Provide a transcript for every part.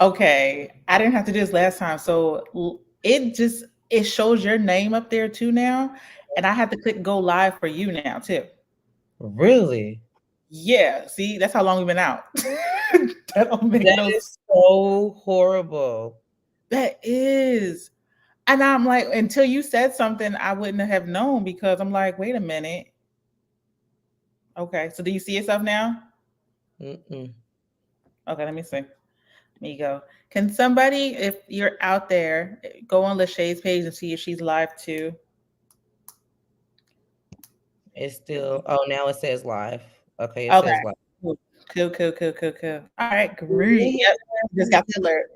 Okay, I didn't have to do this last time, so it shows your name up there too now, and I have to click go live for you now too. Really? Yeah, see, that's how long we've been out. That don't make That no sense. is so horrible. That is. And I'm like, until you said something, I wouldn't have known because I'm like, wait a minute. Okay, so do you see yourself now? Mm-mm. Okay, let me see. Let me go. Can somebody, if you're out there, go on Lachey's page and see if she's live too? It's still. Oh, now it says live. Okay, it Okay. says live. Cool, cool, cool, cool, cool, cool. All right, great. Yep. Just got the alert.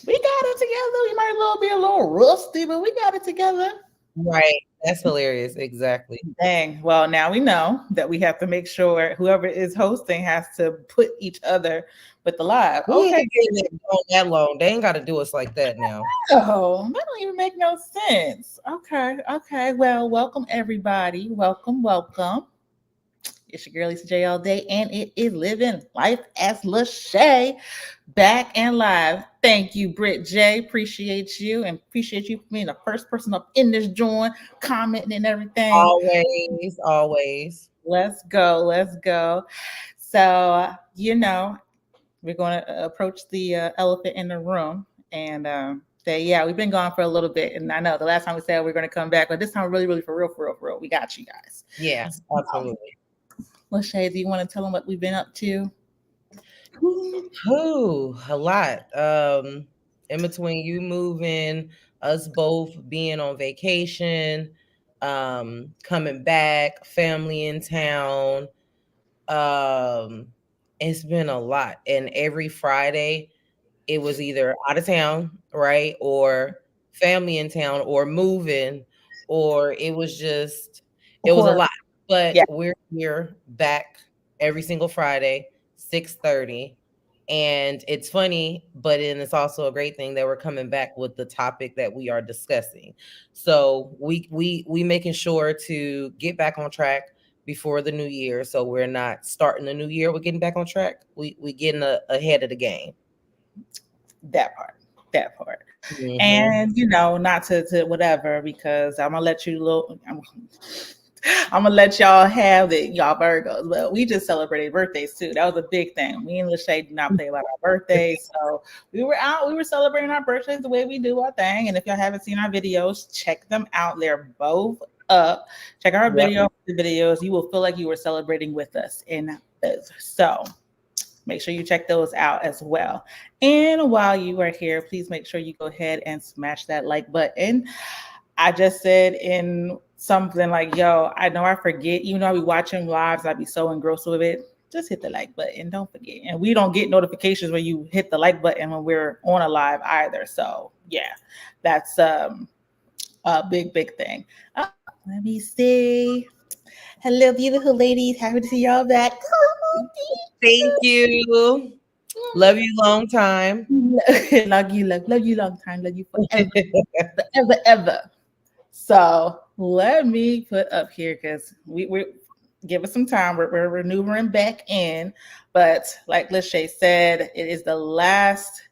We got it together. We might a little be a little rusty, but we got it together. Right. That's hilarious. Exactly. Dang. Well, now we know that we have to make sure whoever is hosting has to put each other with the live. We ain't Okay. been there going that long. They ain't got to do us like that now. Oh, that don't even make no sense. Okay. Okay. Well, welcome everybody. Welcome, welcome. It's your girl Lisa J all day, and it is living life as Lachey, back and live. Thank you, Britt J. Appreciate you, and appreciate you for being the first person up in this joint, commenting and everything. Always, always. Let's go, let's go. So, we're going to approach the elephant in the room and say, yeah, we've been gone for a little bit. And I know the last time we said we are going to come back, but this time, really, really, for real, for real, for real, we got you guys. Yeah, absolutely. Lachey, do you want to tell them what we've been up to? Whew, a lot. In between you moving, us both being on vacation, coming back, family in town. Um, it's been a lot. And every Friday, it was either out of town, right? Or family in town, or moving, or it was a Or, lot. But yeah, we're here back every single Friday, 6:30. And it's funny, but then it's also a great thing that we're coming back with the topic that we are discussing. So we making sure to get back on track before the new year. So we're not starting the new year, we're getting back on track. We getting ahead of the game. that part, that part. Mhm. And, not to whatever, because I'm going to let you little, I'm gonna let y'all have it, y'all Virgos. But we just celebrated birthdays too. That was a big thing. Me and Lachey do not play about our birthdays, so we were out. We were celebrating our birthdays the way we do our thing. And if y'all haven't seen our videos, check them out. They're both up. Check our Yep. videos. You will feel like you were celebrating with us in those. So make sure you check those out as well. And while you are here, please make sure you go ahead and smash that like button. I just said in something like, yo, I know I forget, even though I be watching lives, I be so engrossed with it. Just hit the like button. Don't forget. And we don't get notifications when you hit the like button when we're on a live either. So yeah, that's a big, big thing. Let me see. Hello, beautiful ladies. Happy to see y'all back. Thank you. Love you long time. Love you long time. Love you forever, forever, ever. So let me put up here because we give us some time. We're maneuvering back in, but like Lachey said, it is the last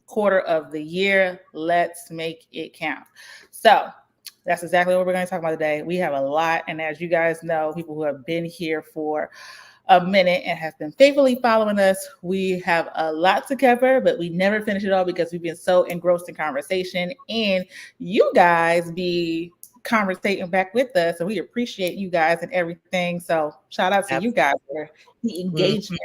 quarter of the year. Let's make it count. So that's exactly what we're going to talk about today. We have a lot, and as you guys know, people who have been here for a minute and have been faithfully following us. We have a lot to cover, but we never finish it all because we've been so engrossed in conversation and you guys be conversating back with us. And we appreciate you guys and everything. So shout out to you guys Absolutely. for the Mhm. engagement.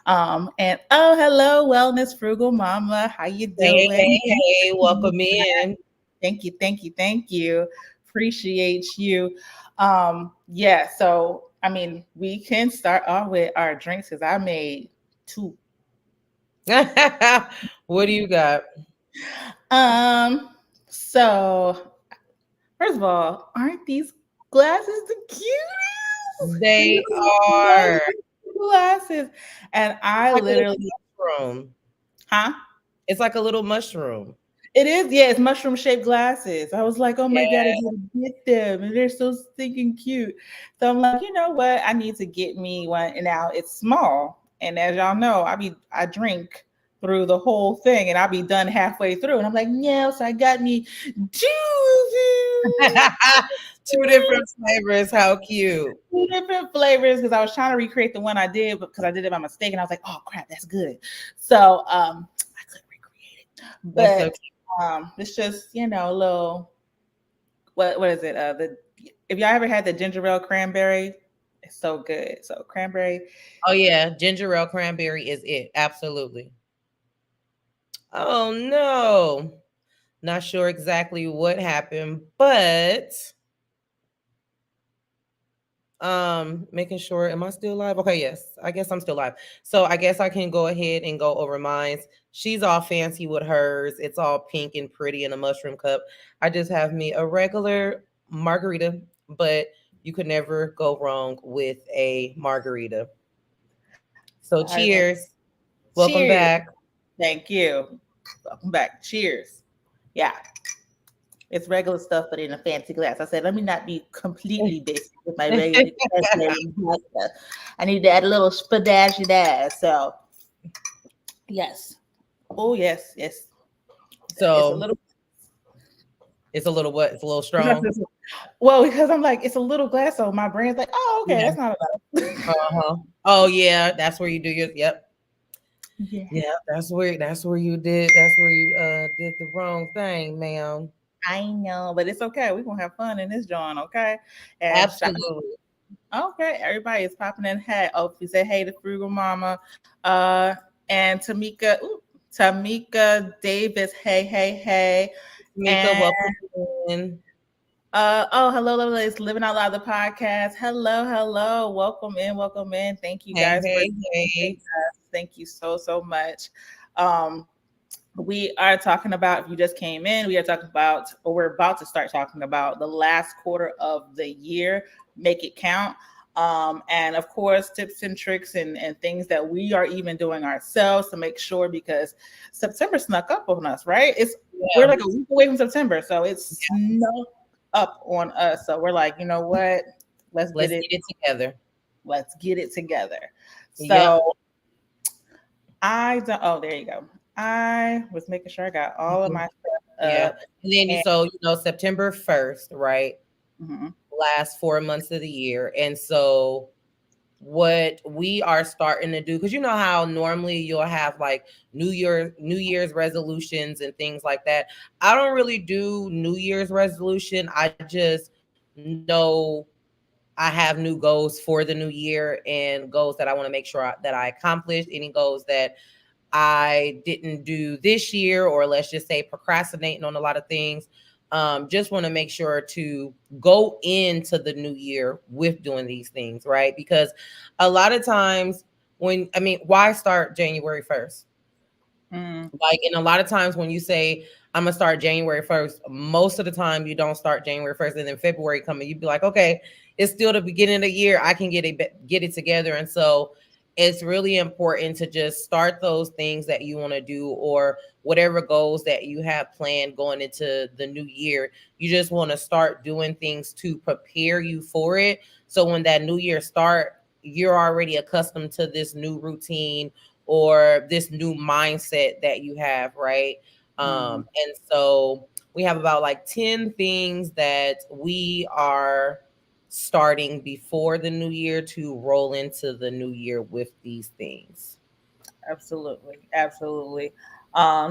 And oh, hello, Wellness Frugal Mama. How you Hey, hey, doing? hey, welcome in. Thank you, thank you, thank you. Appreciate you. Yeah, so I mean, we can start off with our drinks because I made two. What do you got? Um, so first of all, aren't these glasses the cutest? They are. Glasses. And I Like a little literally, mushroom. huh? It's like a little mushroom. It is, yeah, it's mushroom shaped glasses. I was like, oh my God, I Yeah. gotta get them. And they're so stinking cute. So I'm like, you know what? I need to get me one. And now it's small. And as y'all know, I drink through the whole thing, and I'll be done halfway through, and I'm like, no, so I got me Two different flavors. How cute. two different flavors because I was trying to recreate the one I did because I did it by mistake, and I was like, oh crap, that's good. So I couldn't recreate it, That's so but cute. it's just a little what is it? The if y'all ever had the ginger ale cranberry, it's so good. So cranberry. Oh yeah, ginger ale cranberry is it. Absolutely. Oh no. Not sure exactly what happened, but making sure, am I still live? Okay, yes, I guess I'm still live. So I guess I can go ahead and go over mine. She's all fancy with hers. It's all pink and pretty in a mushroom cup. I just have me a regular margarita, but you could never go wrong with a margarita. So I know. cheers. Welcome Cheers. back. Thank you. Welcome back. Cheers. Yeah. It's regular stuff, but in a fancy glass. I said, let me not be completely basic with my regular glass. I need to add a little spadazzy there. So, yes. Oh, yes, yes. It's a So little. it's a little what? It's a little strong. Well, because I'm like, it's a little glass, so my brain's like, oh, okay, Yeah. that's not enough. Uh-huh. Oh yeah, that's where you do your yep. Yeah, Yeah, that's where you did the wrong thing, ma'am. I know, but it's okay. We're gonna have fun in this joint, okay? And Absolutely. okay, everybody is popping in. Hey, oh, please say hey to Frugal Mama. Uh, and Tamika Davis. Hey, hey, hey. Mika, And welcome in. oh, hello, lovely. It's Living Out Loud the podcast. Hello, hello. Welcome in, welcome in. Thank you Hey, guys for hey, joining hey. us. Thank you so, so much. Um, we are talking about, if you just came in, we are talking about, or we're about to start talking about the last quarter of the year, make it count. And of course, tips and tricks and things that we are even doing ourselves to make sure, because September snuck up on us, right? We're Yeah, like a week away from September, so it's snuck up on us. So we're like, you know what? Let's get let's it, get it together. let's get it together. Yep. So I don't, oh, there you go. I was making sure I got all of Mhm. my stuff Yeah. up. And then And so September 1st, right? mhm, Last 4 months of the year. And so what we are starting to do, because you know how normally you'll have like New Year's resolutions and things like that. I don't really do New Year's resolution. I just know I have new goals for the new year and goals that I want to make sure that I accomplish. Any goals that I didn't do this year, or let's just say procrastinating on a lot of things. Just want to make sure to go into the new year with doing these things, right? Because a lot of times why start January 1st? mm, Like, and a lot of times when you say, I'm gonna start January 1st, most of the time you don't start January 1st, and then February coming, you'd be like, okay, it's still the beginning of the year. I can get it together. And so it's really important to just start those things that you want to do, or whatever goals that you have planned going into the new year. You just want to start doing things to prepare you for it. So when that new year start, you're already accustomed to this new routine or this new mindset that you have, right? mm. And so we have about like 10 things that we are starting before the new year to roll into the new year with these things. Absolutely, absolutely.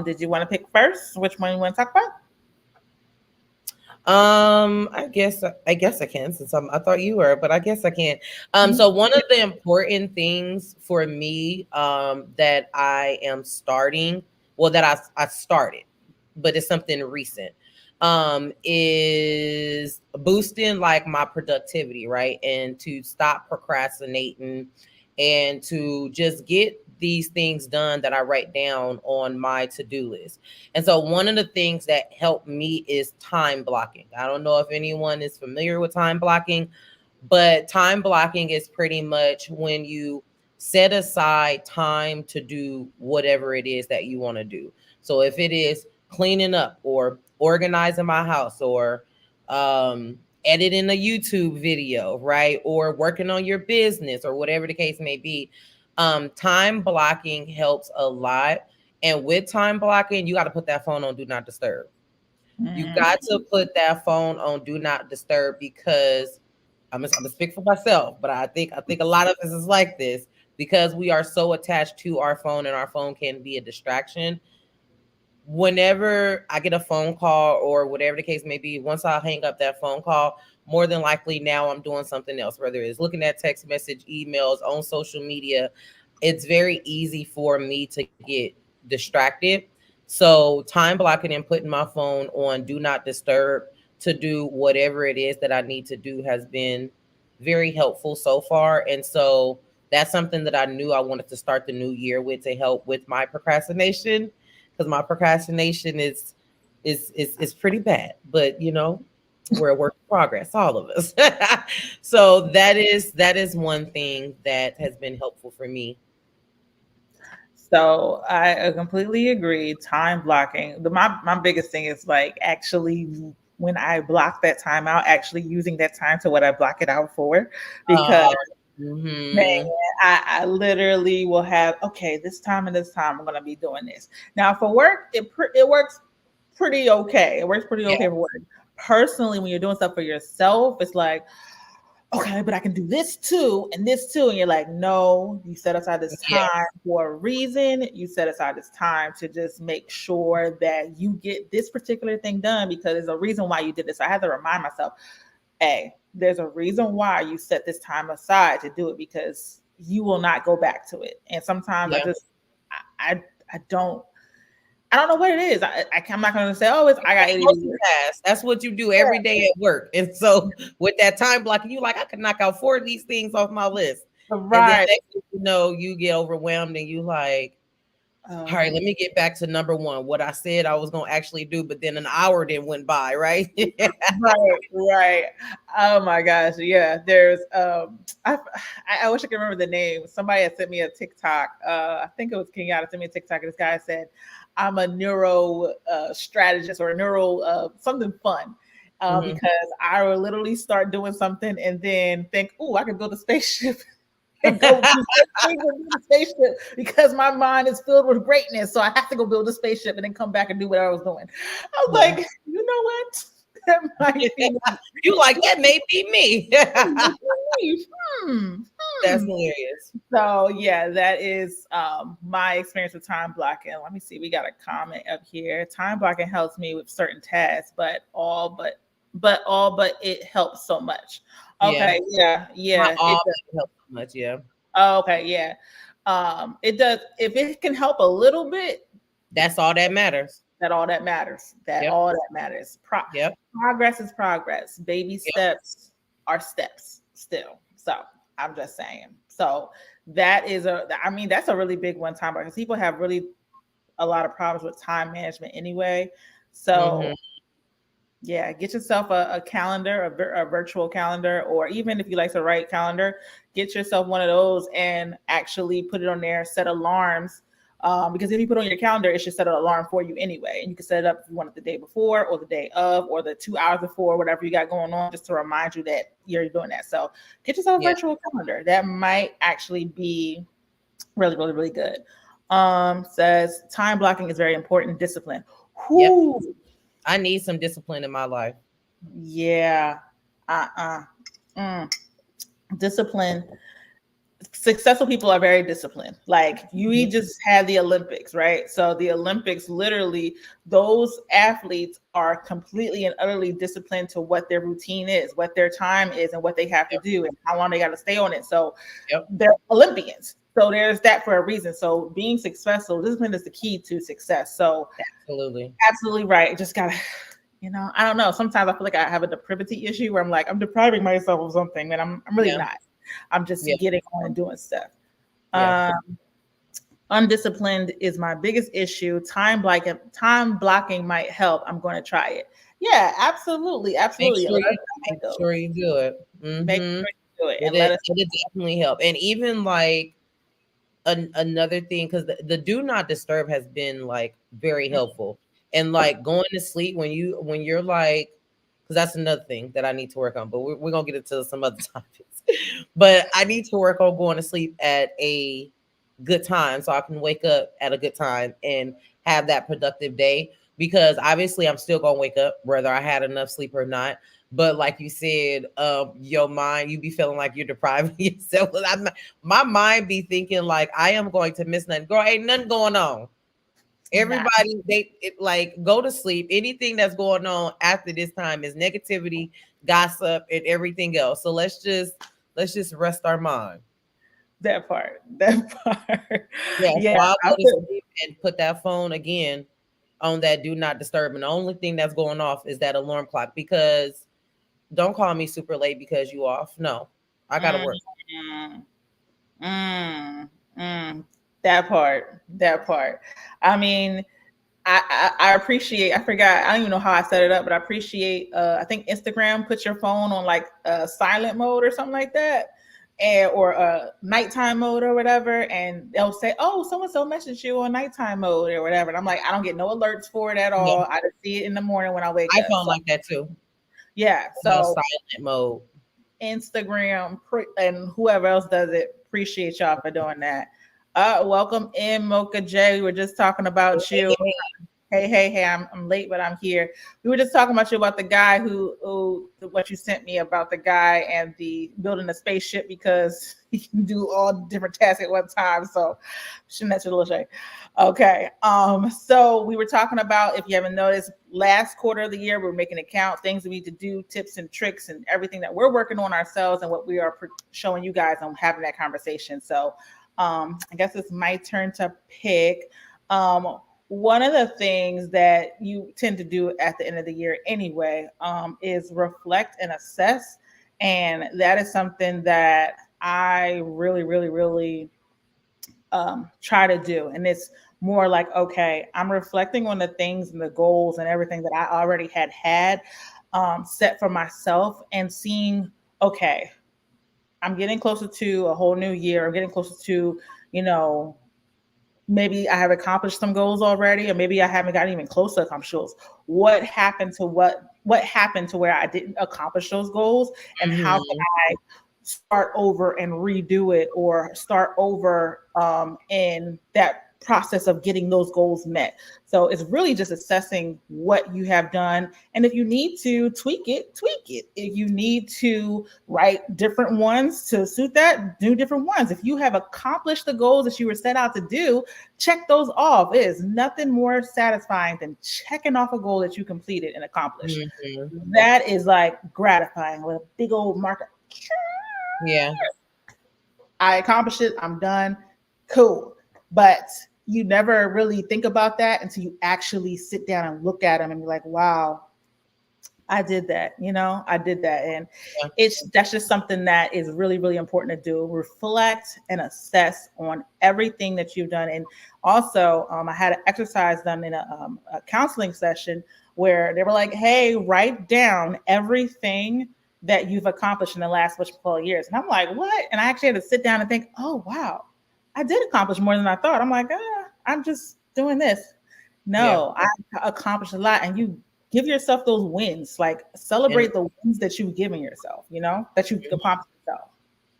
Did you want to pick first? Which one you want to talk about? I guess I can, since I thought you were, but I guess I can. So one of the important things for me that I am starting, well, that I started, but it's something recent, is boosting like my productivity, right? And to stop procrastinating and to just get these things done that I write down on my to-do list. And so one of the things that helped me is time blocking. I don't know if anyone is familiar with time blocking, but time blocking is pretty much when you set aside time to do whatever it is that you want to do. So if it is cleaning up or organizing my house or editing a YouTube video, right? Or working on your business or whatever the case may be, time blocking helps a lot. And with time blocking, you got to put that phone on do not disturb. You Mhm. got to put that phone on do not disturb because I'm gonna speak for myself, but I think a lot of us is like this because we are so attached to our phone and our phone can be a distraction. Whenever I get a phone call or whatever the case may be, once I hang up that phone call, more than likely now I'm doing something else, whether it's looking at text message, emails, on social media. It's very easy for me to get distracted. So time blocking and putting my phone on do not disturb to do whatever it is that I need to do has been very helpful so far. And so that's something that I knew I wanted to start the new year with to help with my procrastination because my procrastination is pretty bad. But we're a work in progress, all of us. So that is one thing that has been helpful for me. So I completely agree. Time blocking. My biggest thing is like actually when I block that time out, actually using that time to what I block it out for, because Uh, man, mhm. I literally will have, okay, this time and this time I'm gonna be doing this. Now for work, it works pretty okay. It works pretty Yeah, okay for work. Personally, when you're doing stuff for yourself, it's like, okay, but I can do this too. And you're like, no, you set aside this yeah, time for a reason. You set aside this time to just make sure that you get this particular thing done because there's a reason why you did this. I have to remind myself, hey, there's a reason why you set this time aside to do it because you will not go back to it. And sometimes yeah. I don't I don't know what it is. I'm not going to say, oh, it's I got ADD. Multitask. That's what you do every day at work. And so with that time blocking, you like, I can knock out 4 of these things off my list. And then Right. next thing you know, you get overwhelmed and you like, all right, let me get back to number one. What I said I was gonna actually do, but then an hour then went by, right? Right, right. Oh my gosh, yeah. There's I wish I could remember the name. Somebody had sent me a TikTok. I think it was Kenyatta sent me a TikTok, and this guy said, "I'm a neuro strategist or a neuro something fun." Mhm. Because I will literally start doing something and then think, "Oh, I could build a spaceship and go do the spaceship because my mind is filled with greatness. So I have to go build a spaceship and then come back and do what I was doing." I was Yeah. like, you know what? That might be You like that may be me. me. Hmm. That's Hmm. hilarious. So yeah, that is my experience with time blocking. Let me see. We got a comment up here. Time blocking helps me with certain tasks, but it helps so much. Yeah. Okay, yeah, Not yeah, it all, does. but it helps so much. Yeah. Oh, okay, yeah. It does. If it can help a little bit, That's all that matters. that all that matters. That Yep. all that matters. Yep. Progress is progress. Baby Yep. steps are steps still. So I'm just saying. So that is I mean, that's a really big one time because people have really a lot of problems with time management anyway. So Hmm. yeah, get yourself a calendar, a virtual calendar, or even if you like to write calendar, get yourself one of those and actually put it on there. Set alarms, because if you put it on your calendar, it should set an alarm for you anyway, and you can set it up if you want it the day before, or the day of, or the 2 hours before, whatever you got going on, just to remind you that you're doing that. So get yourself a Yeah. virtual calendar. That might actually be really, really, really good. Says time blocking is very important. Discipline. Yep. Whoo, I need some discipline in my life. yeah. Uh-uh. Mm. Discipline. Successful people are very disciplined. Like you Mhm. just had the Olympics, right? So the Olympics, literally, those athletes are completely and utterly disciplined to what their routine is, what their time is, and what they have to Yep. do, and how long they got to stay on it. So Yep. they're Olympians. So there's that for a reason. So being successful, discipline is the key to success. So Absolutely. absolutely right. Just gotta, I don't know. Sometimes I feel like I have a deprivity issue where I'm like, I'm depriving myself of something, and I'm really Yeah. not. I'm just Yeah. getting on and doing stuff. Yeah. Um, undisciplined is my biggest issue. Time blocking might help. I'm going to try it. Yeah, absolutely, Make absolutely. sure Let us you know how make it goes. sure you do it. Make Hmm. sure you do it and let It us. it definitely help. And even like another thing, because the do not disturb has been like very helpful. And like going to sleep when you're like, because that's another thing that I need to work on. But we're gonna get into some other topics. But I need to work on going to sleep at a good time, so I can wake up at a good time and have that productive day. Because obviously I'm still gonna wake up whether I had enough sleep or not. But like you said, your mind, you be feeling like you're depriving yourself. My mind be thinking like I am going to miss nothing. Girl, ain't nothing going on. Everybody, like go to sleep. Anything that's going on after this time is negativity, gossip, and everything else. So let's just rest our mind. That part. That part. Yeah, Yeah. so I'll go to sleep and put that phone again on that do not disturb. And the only thing that's going off is that alarm clock, because don't call me super late because you off. No, I gotta work. Mm, that part. That part. I mean, I appreciate, I forgot, I don't even know how I set it up, but I appreciate, I think Instagram puts your phone on like silent mode or something like that, and or nighttime mode or whatever, and they'll say, oh, so and so messaged you on nighttime mode or whatever, and I'm like, I don't get no alerts for it at all. I just see it in the morning when I wake up. iPhone like that too. Yeah, so silent mode. Instagram and whoever else does it, appreciate y'all for doing that. Welcome in, Mocha J. We were just talking about you. Hey, I'm late, but I'm here. We were just talking about you, about the guy who what you sent me about the guy and the building a spaceship because he can do all different tasks at one time. So shouldn't that a little shade. Okay. So we were talking about, if you haven't noticed, last quarter of the year, we're making it count, things we need to do, tips and tricks and everything that we're working on ourselves and what we are showing you guys on having that conversation. So I guess it's my turn to pick. One of the things that you tend to do at the end of the year anyway is reflect and assess. And that is something that I really, really, really try to do. And it's more like, okay, I'm reflecting on the things and the goals and everything that I already had set for myself and seeing, okay, I'm getting closer to a whole new year. I'm getting closer to, maybe I have accomplished some goals already, or maybe I haven't gotten even close to accomplish goals. What happened to what happened to where I didn't accomplish those goals, and how can I start over and redo it, or start over in that process of getting those goals met. So it's really just assessing what you have done, and if you need to tweak it. If you need to write different ones to suit that, do different ones. If you have accomplished the goals that you were set out to do, check those off. It is nothing more satisfying than checking off a goal that you completed and accomplished. That is like gratifying with a big old marker. Yeah, I accomplished it. I'm done. Cool. But you never really think about that until you actually sit down and look at them and be like, wow, I did that. I did that. And that's just something that is really, really important to do. Reflect and assess on everything that you've done. And also, I had an exercise done in a counseling session where they were like, hey, write down everything that you've accomplished in the last couple of years. And I'm like, what? And I actually had to sit down and think, oh, wow, I did accomplish more than I thought. I'm like, I'm just doing this. No, I accomplished a lot. And you give yourself those wins, like celebrate the wins that you've given yourself, that you've accomplished yourself.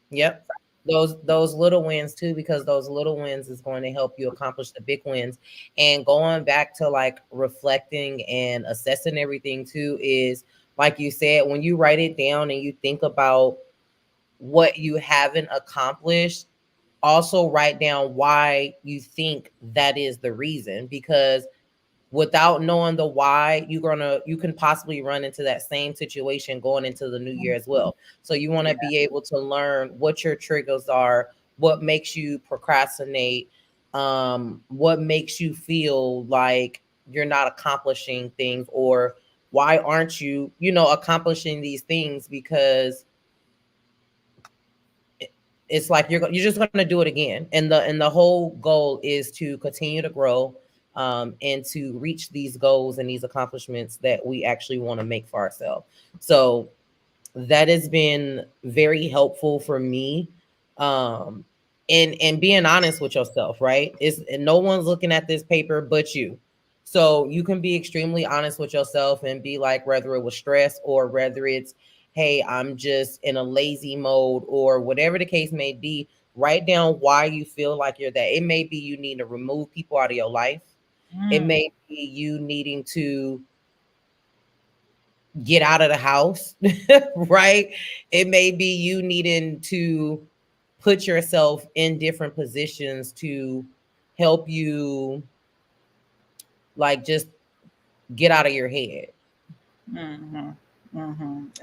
Yep. Those little wins too, because those little wins is going to help you accomplish the big wins. And going back to like reflecting and assessing everything too is, like you said, when you write it down and you think about what you haven't accomplished, also write down why you think that is the reason, because without knowing the why, you can possibly run into that same situation going into the new year as well. So you want to be able to learn what your triggers are, what makes you procrastinate, what makes you feel like you're not accomplishing things, or why aren't you, accomplishing these things, because it's like you're just going to do it again. And the whole goal is to continue to grow and to reach these goals and these accomplishments that we actually want to make for ourselves. So that has been very helpful for me. And being honest with yourself, right? And no one's looking at this paper but you. So you can be extremely honest with yourself and be like, whether it was stress or whether it's, hey, I'm just in a lazy mode or whatever the case may be, Write down why you feel like you're that. It may be you need to remove people out of your life. It may be you needing to get out of the house, right? It may be you needing to put yourself in different positions to help you, like, just get out of your head.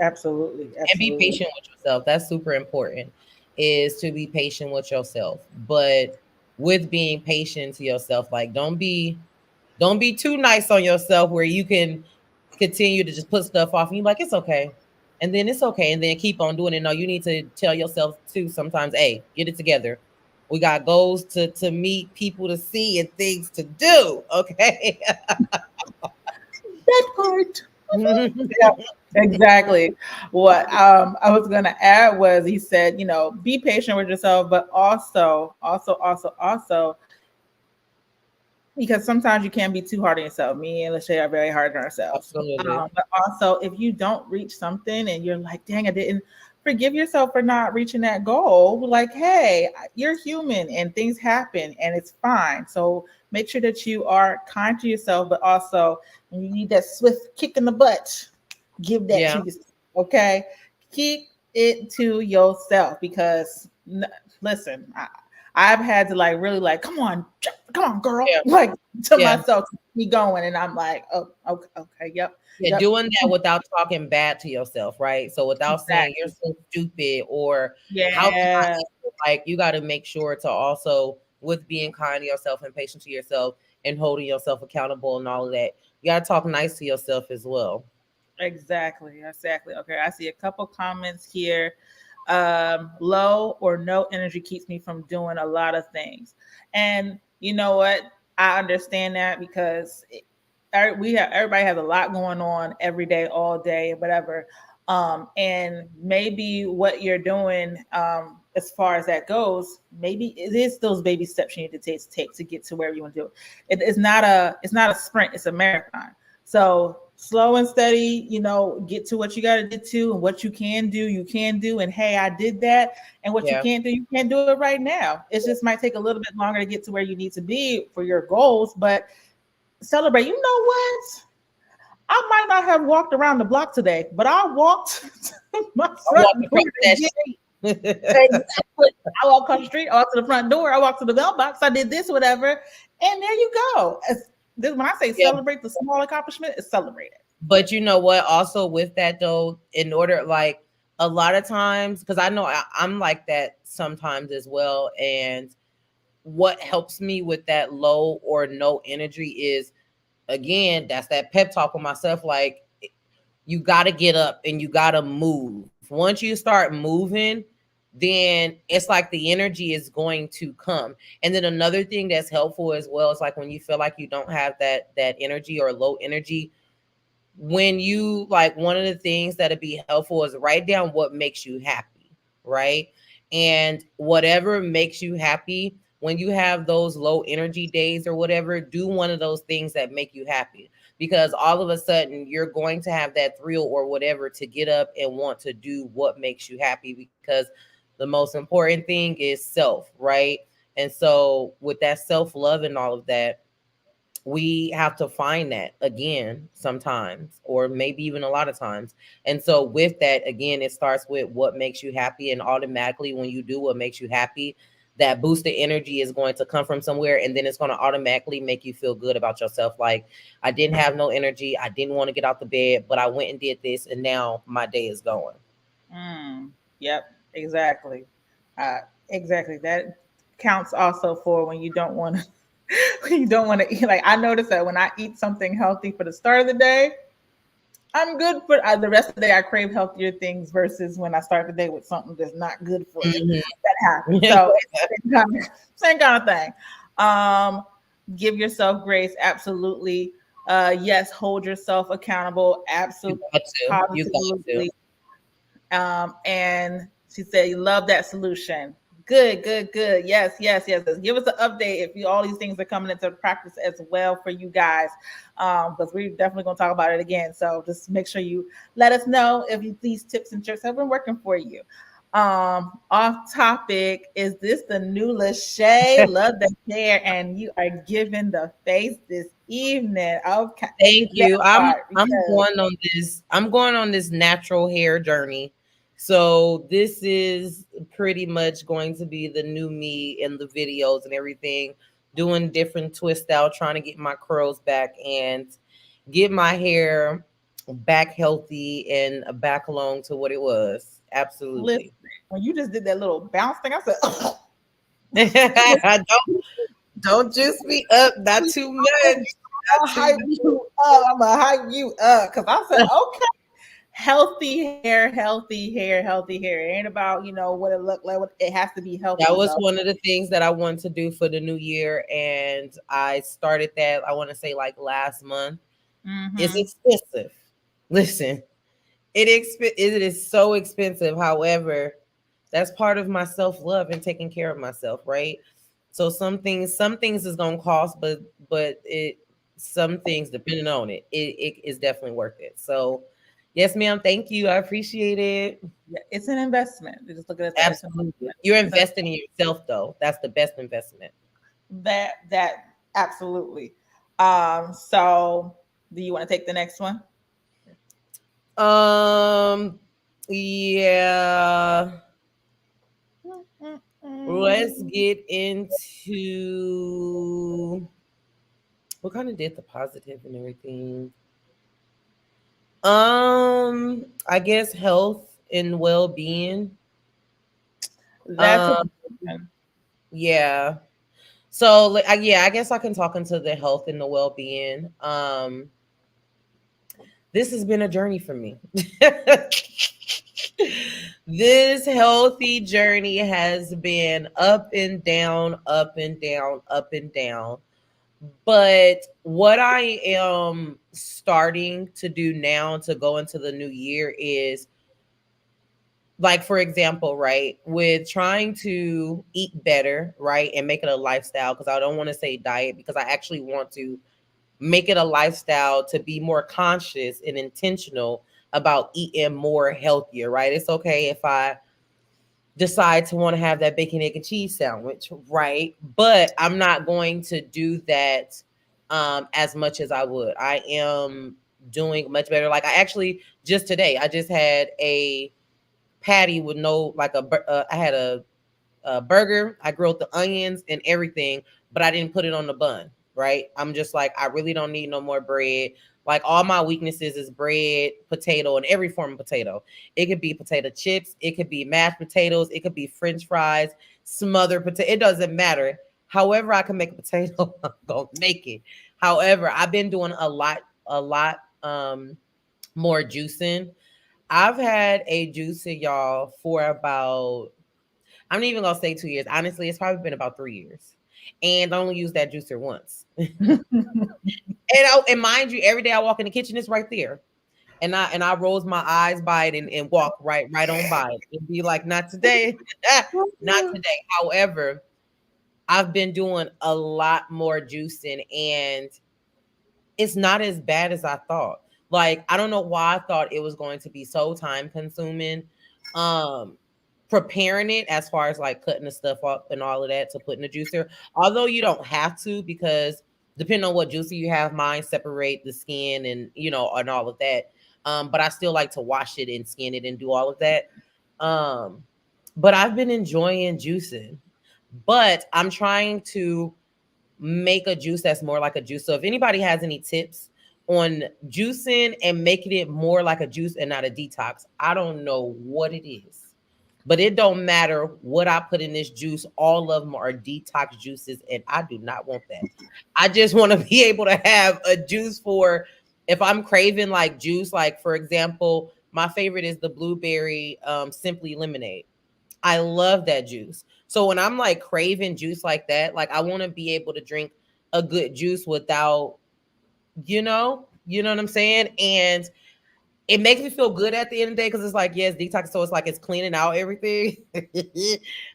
Absolutely. And be patient with yourself. That's super important, is to be patient with yourself. But with being patient to yourself, like, don't be too nice on yourself where you can continue to just put stuff off and you're like, it's okay. And then it's okay. And then keep on doing it. No, you need to tell yourself too sometimes, hey, get it together. We got goals to meet, people to see, and things to do. Okay. That part. Yeah, exactly. What I was gonna add was, he said, be patient with yourself, but also, because sometimes you can be too hard on yourself. Me and Lachey are very hard on ourselves. Absolutely. But also, if you don't reach something and you're like, dang, I didn't, forgive yourself for not reaching that goal. Like, hey, you're human and things happen and it's fine. So make sure that you are kind to yourself, but also when you need that swift kick in the butt, give that to yourself. Okay. Keep it to yourself, because listen, I've had to like really like, come on, girl, like to myself, to keep me going. And I'm like, oh, okay, yep. Yeah, doing that without talking bad to yourself, right? So without saying you're so stupid or how can I, like, you got to make sure to also, with being kind to yourself and patient to yourself and holding yourself accountable and all of that, you got to talk nice to yourself as well. Exactly. Okay, I see a couple comments here. Low or no energy keeps me from doing a lot of things. And you know what? I understand that, because everybody has a lot going on every day, all day, whatever. And maybe what you're doing, as far as that goes, maybe it is those baby steps you need to take to get to where you want to do it. It's not a sprint, it's a marathon. So slow and steady, get to what you got to get to, and what you can do, you can do. And hey, I did that. And what you can't do, you can't do it right now. It just might take a little bit longer to get to where you need to be for your goals, but celebrate. You know what? I might not have walked around the block today, but I walked my front door. Exactly. I walked across the street, I walked to the front door, I walked to the mailbox, I did this, whatever. And there you go. When I say celebrate the small accomplishment, it's celebrated. But you know what? Also with that though, in order, like, a lot of times, because I know I'm like that sometimes as well. And what helps me with that low or no energy is, again, that's that pep talk with myself. Like, you got to get up and you got to move. Once you start moving, then it's like the energy is going to come. And then another thing that's helpful as well is, like, when you feel like you don't have that energy or low energy, when you, like, one of the things that'd be helpful is write down what makes you happy, right? And whatever makes you happy, when you have those low energy days or whatever, do one of those things that make you happy, because all of a sudden you're going to have that thrill or whatever to get up and want to do what makes you happy, because the most important thing is self, right? And so with that self-love and all of that, we have to find that again sometimes, or maybe even a lot of times. And so with that, again, it starts with what makes you happy. And automatically when you do what makes you happy, that boosted energy is going to come from somewhere. And then it's going to automatically make you feel good about yourself. Like, I didn't have no energy. I didn't want to get out the bed, but I went and did this. And now my day is going. Yep, exactly. Exactly. That counts also for when you don't want to you don't want to eat. Like, I notice that when I eat something healthy for the start of the day, I'm good for the rest of the day. I crave healthier things versus when I start the day with something that's not good for you. That happens. So it's same kind of thing. Give yourself grace. Absolutely. Yes, hold yourself accountable. Absolutely. Positively. And she said, you love that solution. Good. Yes. Give us an update if all these things are coming into practice as well for you guys, because we're definitely going to talk about it again. So just make sure you let us know if these tips and tricks have been working for you. Off topic. Is this the new Lachey? Love the hair, and you are giving the face this evening. Okay, Thank that you. I'm part I'm because going on this. I'm going on this natural hair journey. So this is pretty much going to be the new me in the videos and everything, doing different twist out, trying to get my curls back and get my hair back healthy and back along to what it was. listen, Absolutely. when you just did that little bounce thing, I said, don't juice me up, not too much. I'll Not too hype you up. I'm gonna hype you up because I said, much. okay, healthy hair, healthy hair, healthy hair. It ain't about what it look like. It has to be That healthy. was So, one of the things that I wanted to do for the new year. And I started that, I want to say like last month. It's mm-hmm. expensive. Listen, it is so expensive. However, that's part of my self-love and taking care of myself, right? So some things is gonna cost, but it some things depending on it is definitely worth it. So yes, ma'am. Thank you. I appreciate it. Yeah, it's an investment. You just look at it as an Absolutely. You're investment. investing in yourself though. That's the best investment. That absolutely. So do you want to take the next one? Um, yeah. Let's get into what kind of did the positive and everything. I guess health and well-being. That's a Um, good one. yeah. So, yeah, I guess I can talk into the health and the well-being. This has been a journey for me. This healthy journey has been up and down, up and down, up and down. But what I am starting to do now to go into the new year is, like, for example, right, with trying to eat better, right, and make it a lifestyle, because I don't want to say diet, because I actually want to make it a lifestyle to be more conscious and intentional about eating more healthier, right? It's okay if I decide to want to have that bacon, egg, and cheese sandwich, right? But I'm not going to do that as much as I would. I am doing much better. Like I actually just today, I just had a patty with no like I had a burger. I grilled the onions and everything, but I didn't put it on the bun, right? I'm just like, I really don't need no more bread. Like all my weaknesses is bread, potato, and every form of potato. It could be potato chips, it could be mashed potatoes, it could be French fries, smothered potato. It doesn't matter. However, I can make a potato, I'm gonna make it. However, I've been doing a lot more juicing. I've had a juicing, y'all, for about, I'm not even gonna say 2 years. Honestly, it's probably been about 3 years. And I only used that juicer once. And mind you, every day I walk in the kitchen, it's right there. And I rolls my eyes by it and walk right on by it. And be like, not today. Not today. However, I've been doing a lot more juicing and it's not as bad as I thought. Like, I don't know why I thought it was going to be so time consuming. Um, Preparing it as far as like cutting the stuff up and all of that to put in the juicer. Although you don't have to, because depending on what juicer you have, mine separate the skin and and all of that. But I still like to wash it and skin it and do all of that. Um, but I've been enjoying juicing. But I'm trying to make a juice that's more like a juice. So if anybody has any tips on juicing and making it more like a juice and not a detox, I don't know what it is. But it don't matter what I put in this juice. All of them are detox juices, and I do not want that. I just want to be able to have a juice for if I'm craving like juice. Like for example, my favorite is the blueberry simply lemonade. I love that juice. So when I'm like craving juice like that, like I want to be able to drink a good juice without, you know what I'm saying? And it makes me feel good at the end of the day because it's like, yes, detox. So it's like it's cleaning out everything.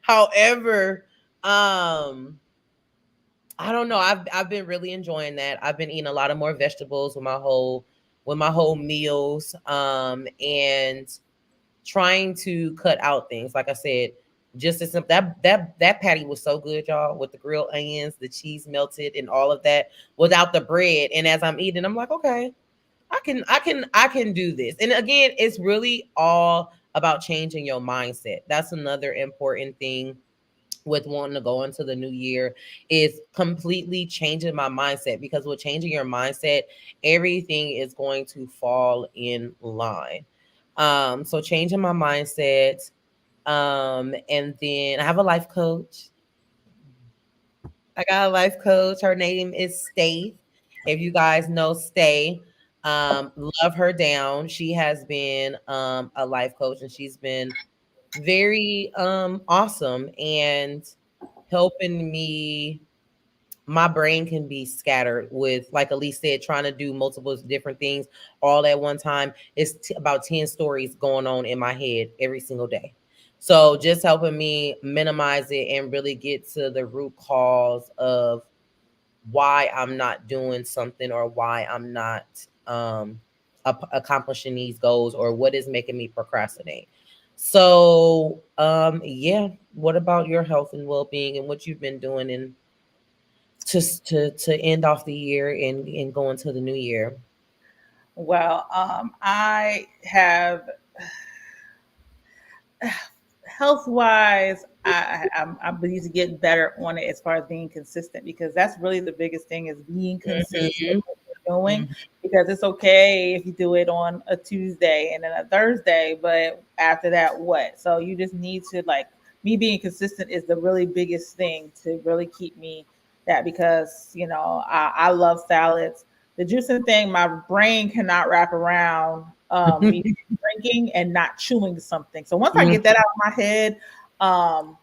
However, I don't know. I've been really enjoying that. I've been eating a lot of more vegetables with my whole meals. And trying to cut out things. Like I said, just as simple, that patty was so good, y'all, with the grilled onions, the cheese melted, and all of that without the bread. And as I'm eating, I'm like, okay, I can do this. And again, it's really all about changing your mindset. That's another important thing with wanting to go into the new year, is completely changing my mindset, because with changing your mindset, everything is going to fall in line. So changing my mindset. And then I have a life coach. I got a life coach. Her name is Stay. If you guys know Stay, love her down. She has been a life coach, and she's been very awesome and helping me. My brain can be scattered with, like Elise said, trying to do multiple different things all at one time. It's about 10 stories going on in my head every single day. So just helping me minimize it and really get to the root cause of why I'm not doing something, or why I'm not accomplishing these goals, or what is making me procrastinate. So yeah, what about your health and well-being, and what you've been doing in to end off the year and go into the new year? Well, I have health wise, I need to get better on it as far as being consistent, because that's really the biggest thing, is being consistent Mhm, with what you're doing. mhm. Because it's okay if you do it on a Tuesday and then a Thursday, but after that, what? So you just need to, like, me being consistent is the really biggest thing to really keep me that, because I love salads. The juicing thing, my brain cannot wrap around me drinking and not chewing something. So once I Mhm. get that out of my head, um,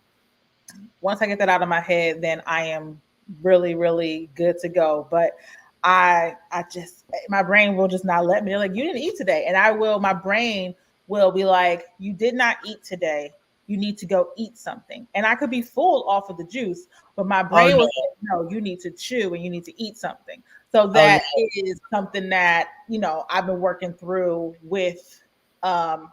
then I am really, really good to go. But I just, my brain will just not let me. They're like, you didn't eat today, and my brain will be like, you did not eat today. You need to go eat something. And I could be full off of the juice, but my Oh brain no. was like, no, you need to chew and you need to eat something. So Oh no. that is something that, I've been working through um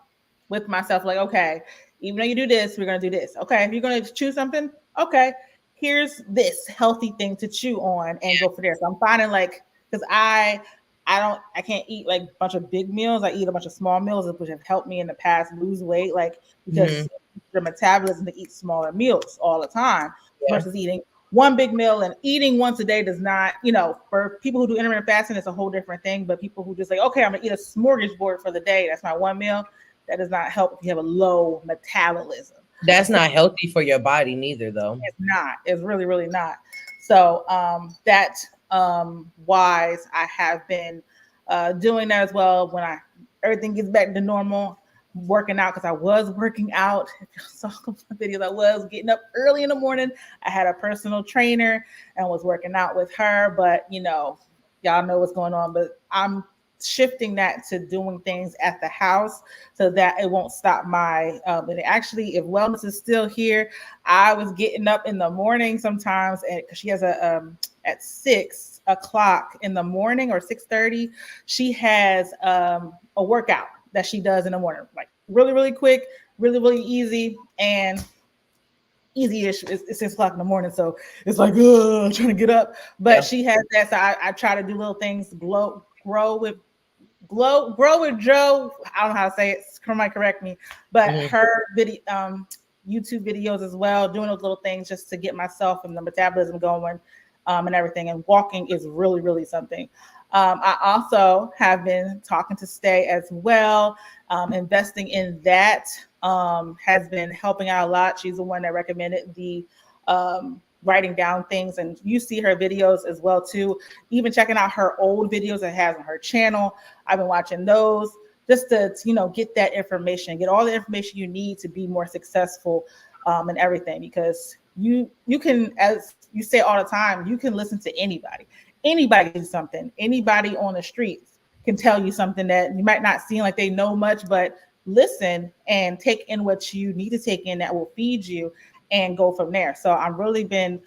with myself. Like, okay, even though you do this, we're gonna do this. Okay, if you're gonna chew something, okay, here's this healthy thing to chew on and go for there. So I'm finding, like, because I can't eat like a bunch of big meals. I eat a bunch of small meals, which have helped me in the past lose weight, like, Mhm. because the metabolism to eat smaller meals all the time Yeah. versus eating one big meal. And eating once a day does not, for people who do intermittent fasting, it's a whole different thing. But people who just like, okay, I'm gonna eat a smorgasbord for the day, that's my one meal, that does not help if you have a low metabolism. That's So not healthy for your body neither, though. it's not. It's really, really not. So that wise, I have been doing that as well. When everything gets back to normal, working out, because I was working out. If you saw my videos, I was getting up early in the morning. I had a personal trainer and was working out with her. But y'all know what's going on. But I'm shifting that to doing things at the house so that it won't stop my and actually, if wellness is still here, I was getting up in the morning sometimes, and because she has at 6 o'clock in the morning, or 6:30, she has a workout that she does in the morning, like really, really quick, really, really easy, and easy-ish. It's 6 o'clock in the morning, so it's like, trying to get up. But Yeah. she has that, so I try to do little things. Grow with Joe. I don't know how to say it. Might correct me, but Mhm. her video, YouTube videos as well, doing those little things just to get myself and the metabolism going, and everything. And walking is really, really something. I also have been talking to Stay as well. Investing in that has been helping out a lot. She's the one that recommended the writing down things, and you see her videos as well too. Even checking out her old videos that has on her channel, I've been watching those just to get that information, get all the information you need to be more successful, and everything. Because you can, as you say all the time, you can listen to anybody do something. Anybody on the streets can tell you something that you might not seem like they know much, but listen and take in what you need to take in that will feed you, and go from there. So I've really been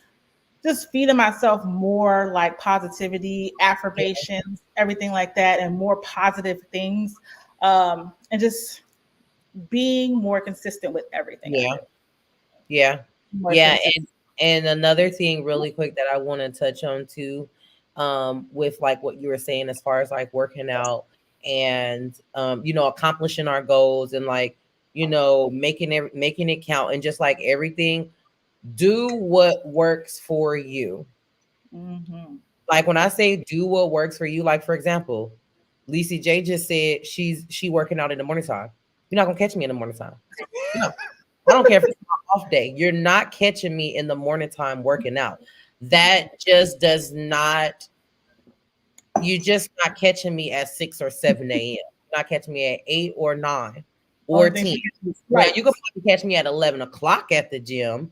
just feeding myself more like positivity, affirmations, everything like that, and more positive things, and just being more consistent with everything I Yeah. do. Yeah. More Yeah. consistent. And another thing really quick that I want to touch on too, with like what you were saying as far as like working out and accomplishing our goals and like, making it count and just like everything, do what works for you. Mm-hmm. Like when I say do what works for you, like for example, Lisa J just said she working out in the morning time. You're not gonna catch me in the morning time. No, I don't care if it's my off day. You're not catching me in the morning time working out. That just does not. You're just not catching me at 6 or 7 a.m. You're not catching me at 8 or 9 or Only thing 10. she gets is Now you can flights. probably catch me at 11 o'clock at the gym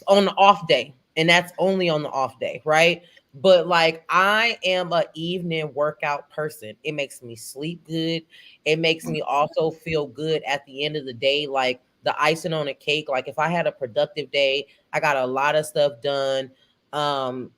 on the off day, and that's only on the off day, right? But like I am a evening workout person. It makes me sleep good. It makes me also feel good at the end of the day, like the icing on a cake. Like if I had a productive day, I got a lot of stuff done. um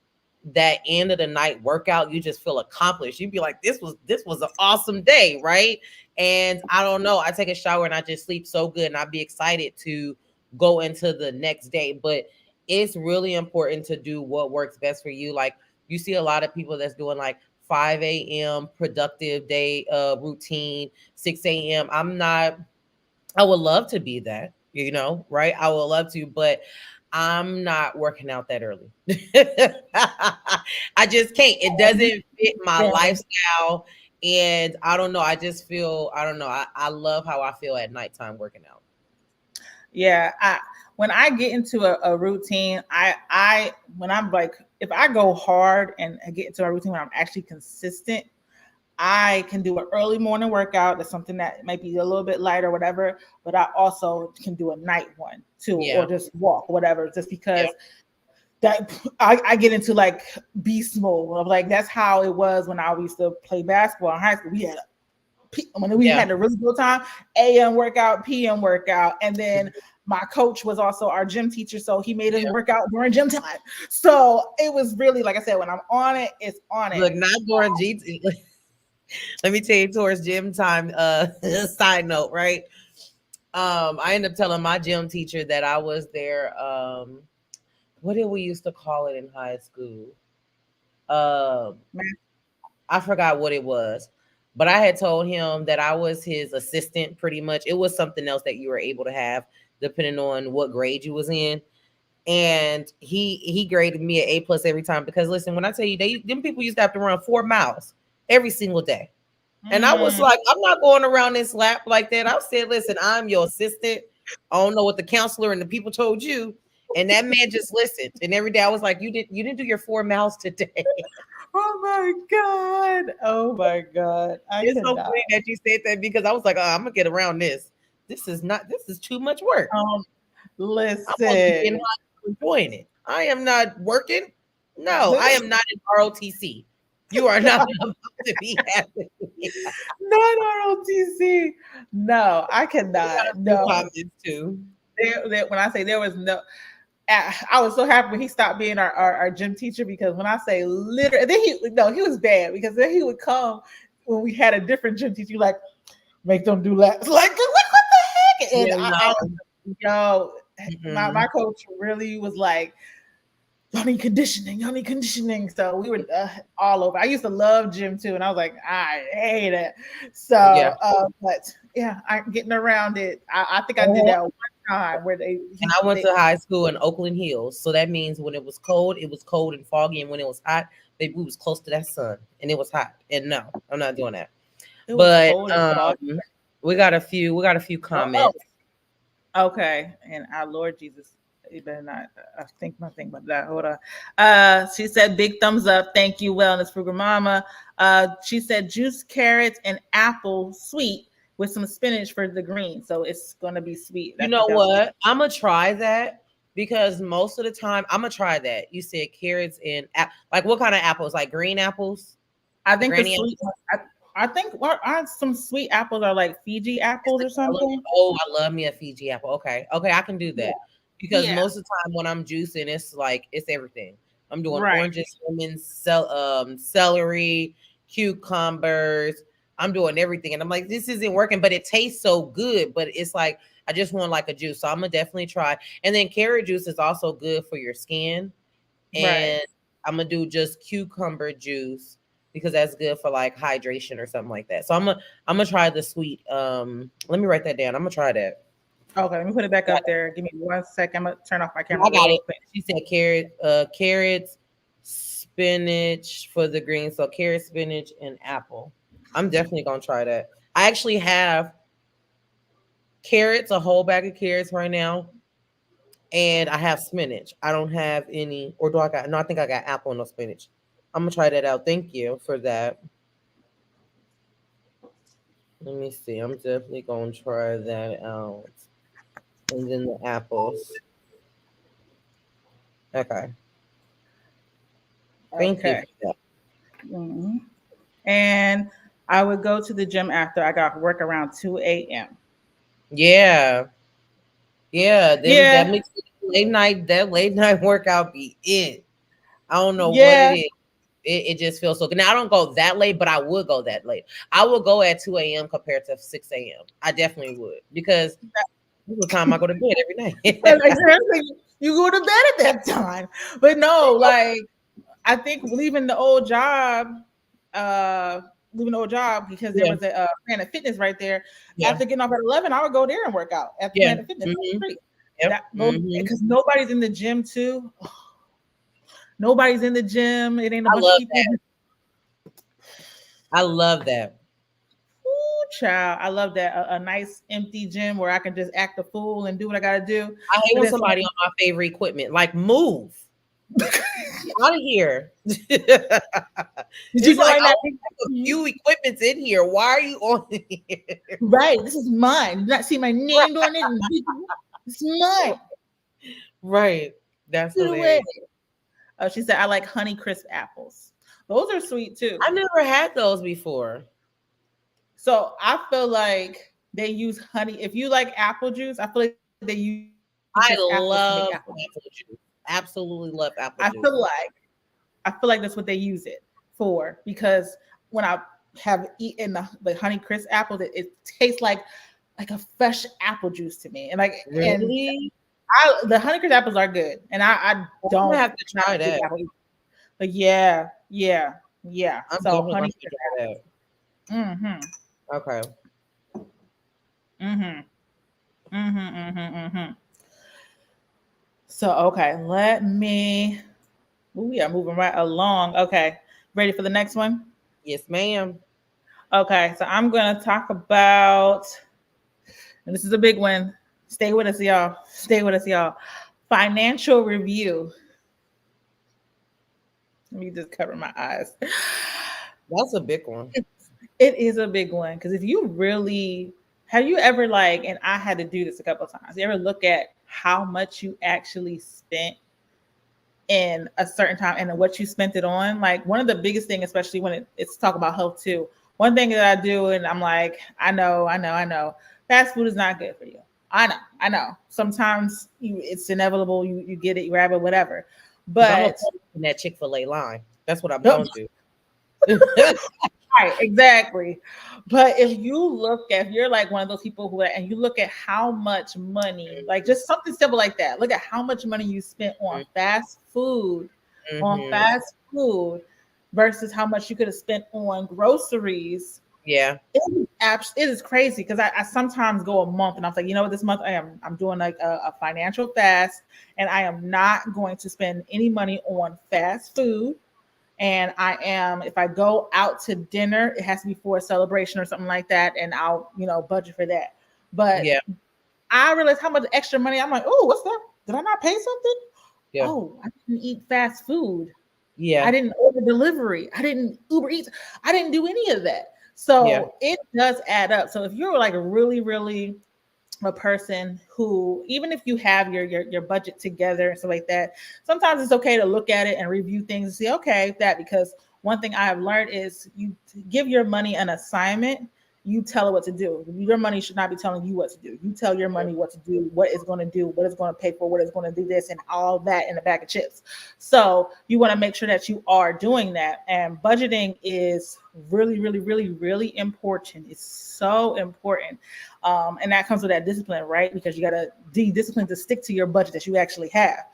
that end of the night workout, you just feel accomplished. You'd be like, this was an awesome day, right? And I don't know, I take a shower and I just sleep so good and I'd be excited to go into the next day. But it's really important to do what works best for you. Like you see a lot of people that's doing like 5 a.m. productive day routine, 6 a.m. I would love to be that, right? I would love to, but I'm not working out that early. I just can't. It doesn't fit my Yeah. lifestyle. And I don't know. I just feel, I don't know. I love how I feel at nighttime working out. Yeah, when I get into a routine, I when I'm like, if I go hard and I get into a routine when I'm actually consistent, I can do an early morning workout. That's something that might be a little bit light or whatever, but I also can do a night one too, or Yeah. just walk, whatever, just because Yeah. that I get into like beast mode of like that's how it was when I used to play basketball in high school. When we Yeah. had a really good time, AM workout, PM workout, and then my coach was also our gym teacher, so he made us Yeah. work out during gym time. So it was really, like I said, when I'm on it, it's on it. Look, not during G. Let me tell you, towards gym time. Side note, right? I ended up telling my gym teacher that I was there. What did we used to call it in high school? Um, I forgot what it was, but I had told him that I was his assistant pretty much. It was something else that you were able to have depending on what grade you was in. And he graded me an A+ every time because listen, when I tell you them people used to have to run 4 miles every single day. And I was like, I'm not going around this lap like that. I said, listen, I'm your assistant. I don't know what the counselor and the people told you. And that man just listened. And every day I was like, you didn't do your 4 miles today. Oh my god! Oh my god! I It's so cannot. funny that you said that because I was like, oh, I'm gonna get around this. This is too much work. I'm supposed to be in Listen, high enjoying it. I am not working. No, I am not in ROTC. You are not supposed to be happy. not ROTC. No, I cannot. No, Comments too. when I say there was no, I was so happy when he stopped being our gym teacher, because when I say literally, then he was bad, because then he would come when we had a different gym teacher, like make them do laps, like what the heck? And Yeah, yo, mm-mm. my coach really was like, y'all need conditioning. So we were all over. I used to love gym too, and I was like, I hate it. So, Yeah. but yeah, I'm getting around it. I think I did Uh-huh. that one time where And I went to high school in Oakland Hills. So that means when it was cold and foggy. And when it was hot, baby, we was close to that sun and it was hot. And no, I'm not doing that. it was But cold and foggy. we got a few comments. Okay, and our Lord Jesus, you better not. I think my thing about that. Hold on. She said, "Big thumbs up. Thank you, Wellness Frugal Mama." She said, "Juice carrots and apple sweet with some spinach for the green, so it's gonna be sweet." You know what? I'm gonna try that because most of the time I'm gonna try that. You said carrots and like what kind of apples? Like green apples? I think the Granny sweet. I think some sweet apples are like Fiji apples or something. Oh, I love me a Fiji apple. Okay, I can do that because Yeah. most of the time when I'm juicing, it's everything. I'm doing Right. oranges, lemons, celery, cucumbers, I'm doing everything. And I'm like, this isn't working, but it tastes so good. But it's like, I just want like a juice. So I'm gonna definitely try. And then carrot juice is also good for your skin. Right. And I'm gonna do just cucumber juice because that's good for like hydration or something like that. So I'm gonna try the sweet. Let me write that down. I'm gonna try that. Okay, let me put it back up there. Give me 1 second. I'm gonna turn off my camera I got real it. quick. She said carrots, spinach for the greens. So carrot, spinach, and apple. I'm definitely gonna try that. I actually have carrots, a whole bag of carrots right now, and I have spinach. I don't have any, or do I got? No, I think I got apple and no spinach. I'm gonna try that out. Thank you for that. Let me see. I'm definitely gonna try that out. And then the apples. Okay. Thank you Okay. for that. Mhm. And I would go to the gym after I got work around 2 a.m. Yeah. Yeah. Then that Yeah, makes that late night workout be it. I don't know what it yeah, is. It just feels so good. Now I don't go that late, but I would go that late. I would go at 2 a.m. compared to 6 a.m. I definitely would because this is the time I go to bed every night. exactly. You go to bed at that time. But no, like I think uh, leaving the old job because there Yeah. was a Planet Fitness right there. Yeah. After getting off at 11, I would go there and work out at Yeah. Planet Fitness. That was Hmm. great. Yep. That go Hmm. because nobody's in the gym too. Nobody's in the gym. It ain't a I bunch of love people. that. I love that. Ooh, child, I love that. A nice empty gym where I can just act a fool and do what I gotta do. I hate But when then somebody on my favorite equipment like move out of here. did you It's know like I I not only have a few equipments in here. Why are you on here? right? This is mine. You not see my name on it? It's mine. Right. That's Get away. hilarious. Oh, she said I like Honey Crisp apples. Those are sweet too. I never had those before. So I feel like they use honey. If you like apple juice, I feel like they use apples to I make apple juice. love apple juice. Absolutely love apple I juice. feel like I feel like that's what they use it for because when I have eaten the Honey Crisp apples, it tastes like a fresh apple juice to me. And Really? the Honey Crisp apples are good, and I I'm gonna don't have to not try a big that. apple eater. But yeah, yeah, yeah. I'm So definitely gonna Honey have to Crisp try apples. that. Mm-hmm. Okay. Mm-hmm. Mm-hmm. Mm-hmm. Mm-hmm. So okay, let me. We are moving right along. Okay, ready for the next one? Yes, ma'am. Okay, so I'm gonna talk about, and this is a big one. Stay with us, y'all. Stay with us, y'all. Financial review. Let me just cover my eyes. That's a big one. It is a big one because if you really have you ever like, and I had to do this a couple of times. You ever look at how much you actually spent in a certain time and what you spent it on? Like one of the biggest thing, especially when it's talk about health too. One thing that I do, and I'm like, I know, fast food is not good for you. I know. Sometimes it's inevitable. You get it, you grab it, whatever. Because I'm gonna But put in that Chick-fil-A line. That's what I'm gonna do. right, exactly. But if you're like one of those people who, and you look at how much money, like just something simple like that, look at how much money you spent on Mm-hmm. fast food versus how much you could have spent on groceries. Yeah. It is crazy because I sometimes go a month and I'm like, you know what, this month I'm doing like a financial fast and I am not going to spend any money on fast food. And I am, if I go out to dinner, it has to be for a celebration or something like that, and I'll, budget for that. But Yeah. I realize how much extra money. I'm like, oh, what's that? Did I not pay something? Yeah. Oh, I didn't eat fast food. I Yeah. didn't order delivery. I didn't Uber Eats. I didn't do any of that. Yeah. So it does add up. So if you're like really, really a person who, even if you have your budget together and stuff like that, sometimes it's okay to look at it and review things and say, okay, that, because one thing I have learned is you give your money an assignment you tell it what to do. Your money should not be telling you what to do. You tell your money what to do, what it's going to do, what it's going to pay for, what it's going to do this, and all that in a bag of chips. So you want to make sure that you are doing that. And budgeting is really, really, really, really important. It's so important. And that comes with that discipline, right? Because you got to be disciplined to stick to your budget that you actually have.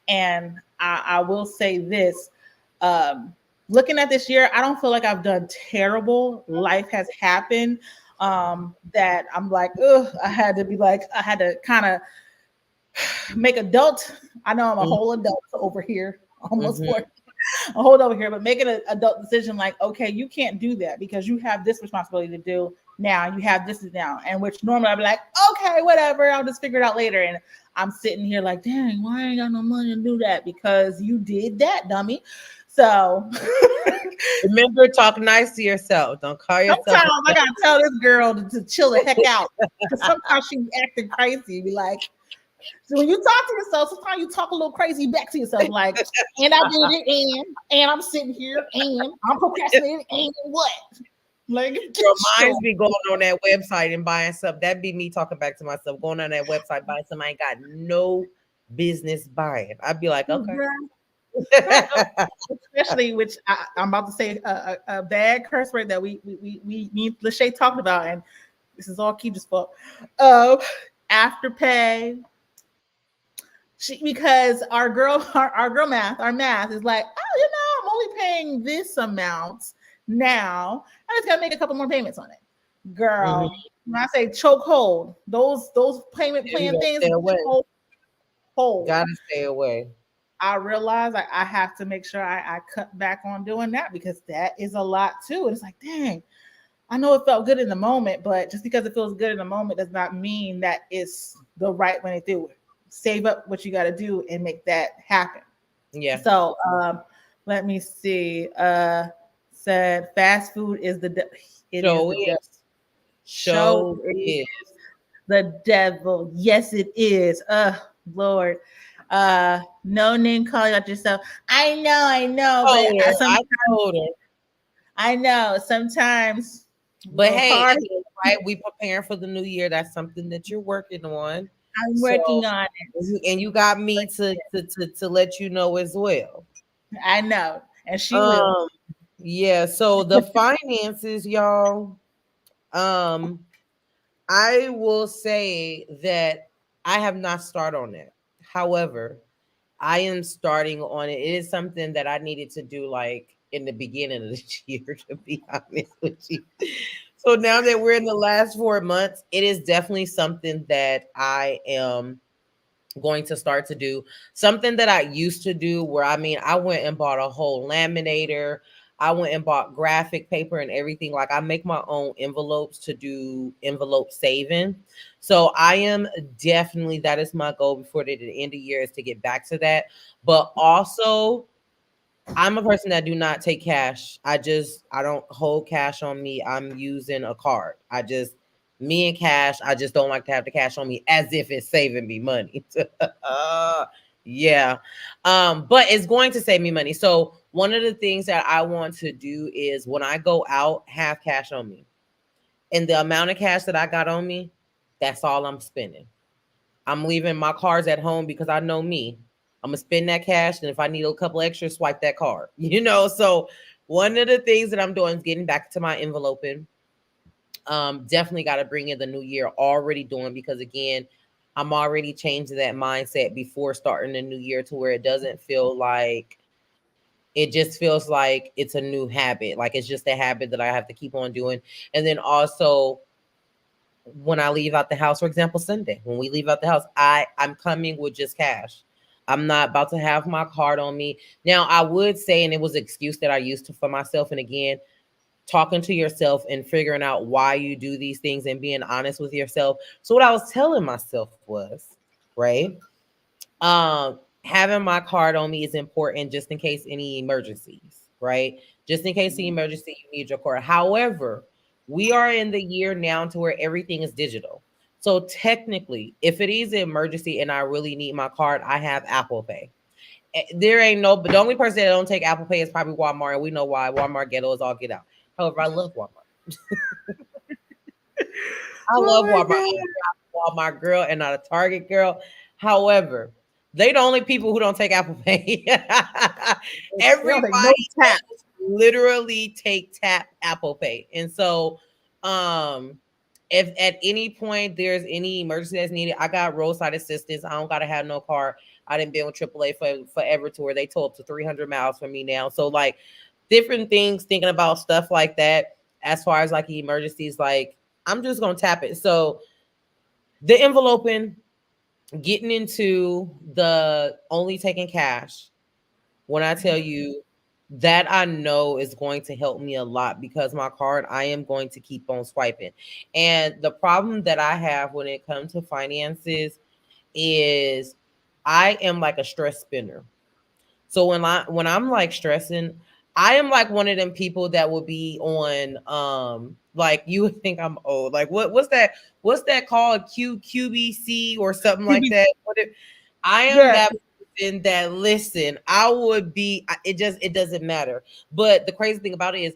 And I will say this. Looking at this year, I don't feel like I've done terrible. Life has happened that I'm like, ugh, I had to kind of make adult. I know I'm a whole adult over here, almost 40. A whole over here, but making an adult decision like, okay, you can't do that because you have this responsibility to do now. You have this now, and which normally I'd be like, okay, whatever, I'll just figure it out later. And I'm sitting here like, dang, why I ain't got no money to do that? Because you did that, dummy. So remember, talk nice to yourself. Don't call yourself. Sometimes I gotta tell this girl to chill the heck out. Because sometimes she's acting crazy. Be like, so when you talk to yourself, sometimes you talk a little crazy back to yourself, like, and I did it, and I'm sitting here, and I'm procrastinating, and what? Like, your minds be going on that website and buying stuff. That'd be me talking back to myself, going on that website buying something I ain't got no business buying. I'd be like, okay. Especially, which I'm about to say a bad curse word that we Lachey talked about, and this is all Keisha's fault. Afterpay. Because our math is like, oh, I'm only paying this amount now. I just gotta make a couple more payments on it. Girl, when I say chokehold, those payment plan things, hold. Gotta stay away. I realize I have to make sure I cut back on doing that because that is a lot too. And it's like, dang, I know it felt good in the moment, but just because it feels good in the moment does not mean that it's the right way to do it. Save up what you got to do and make that happen. Yeah. So let me see. Said fast food is the show is the devil. Yes, it is. Lord. No name calling out yourself. I know. I told her. I know sometimes. But hey, right? We preparing for the new year. That's something that you're working on. I'm working on it, and you got me to let you know as well. I know, and she will. Yeah. So the finances, y'all. I will say that I have not started on that. However, I am starting on it. It is something that I needed to do like in the beginning of this year, to be honest with you. So now that we're in the last 4 months, it is definitely something that I am going to start to do. Something that I used to do where, I went and bought a whole laminator. I went and bought graphic paper and everything. Like, I make my own envelopes to do envelope saving. So I am definitely, that is my goal before the end of the year, is to get back to that. But also, I'm a person that do not take cash. I don't hold cash on me. I'm using a card. Me and cash, I just don't like to have the cash on me as if it's saving me money. Yeah. But it's going to save me money. So one of the things that I want to do is when I go out, have cash on me. And the amount of cash that I got on me, that's all I'm spending. I'm leaving my cards at home because I know me. I'm going to spend that cash. And if I need a couple extras, swipe that card. So one of the things that I'm doing is getting back to my enveloping. Definitely got to bring in the new year already doing, because again, I'm already changing that mindset before starting the new year to where it doesn't feel like, it just feels like it's a new habit. Like, it's just a habit that I have to keep on doing. And then also, when I leave out the house, for example, Sunday, when we leave out the house, I'm coming with just cash. I'm not about to have my card on me. Now, I would say, and it was an excuse that I used to for myself, and again, talking to yourself and figuring out why you do these things and being honest with yourself. So what I was telling myself was, right, having my card on me is important just in case any emergencies, right? Just in case the emergency, you need your card. However, we are in the year now to where everything is digital. So technically, if it is an emergency and I really need my card, I have Apple Pay. There ain't no, but the only person that don't take Apple Pay is probably Walmart. And we know why. Walmart ghetto is all get out. However, I love Walmart. I love Walmart. I'm a Walmart girl and not a Target girl. However, they the only people who don't take Apple Pay. No Everybody tap. else literally take tap Apple Pay. And so if at any point there's any emergency that's needed, I got roadside assistance. I don't gotta have no car. I didn't be on AAA for forever to where they tow up to 300 miles from me now. So like different things, thinking about stuff like that as far as like emergencies, like I'm just gonna tap it. So the enveloping, getting into the only taking cash, when I tell you that, I know is going to help me a lot because my card, I am going to keep on swiping. And the problem that I have when it comes to finances is I am like a stress spinner. So when I'm like stressing, I am like one of them people that will be on like you would think I'm old. Like what's that called? QBC or something like that. I am Yeah. that person that listen, I would be it doesn't matter. But the crazy thing about it is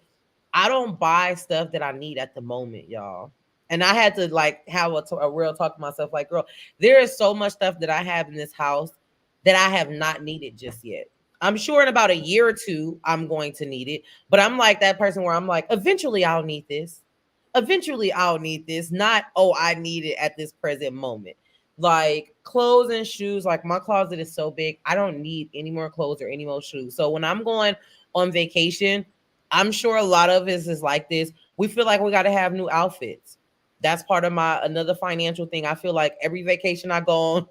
I don't buy stuff that I need at the moment, y'all. And I had to like have a real talk to myself like, girl, there is so much stuff that I have in this house that I have not needed just yet. I'm sure in about a year or two, I'm going to need it. But I'm like that person where I'm like, eventually I'll need this. Eventually I'll need this. Not, oh, I need it at this present moment. Like clothes and shoes, like my closet is so big. I don't need any more clothes or any more shoes. So when I'm going on vacation, I'm sure a lot of us is like this. We feel like we got to have new outfits. That's part of my another financial thing. I feel like every vacation I go on,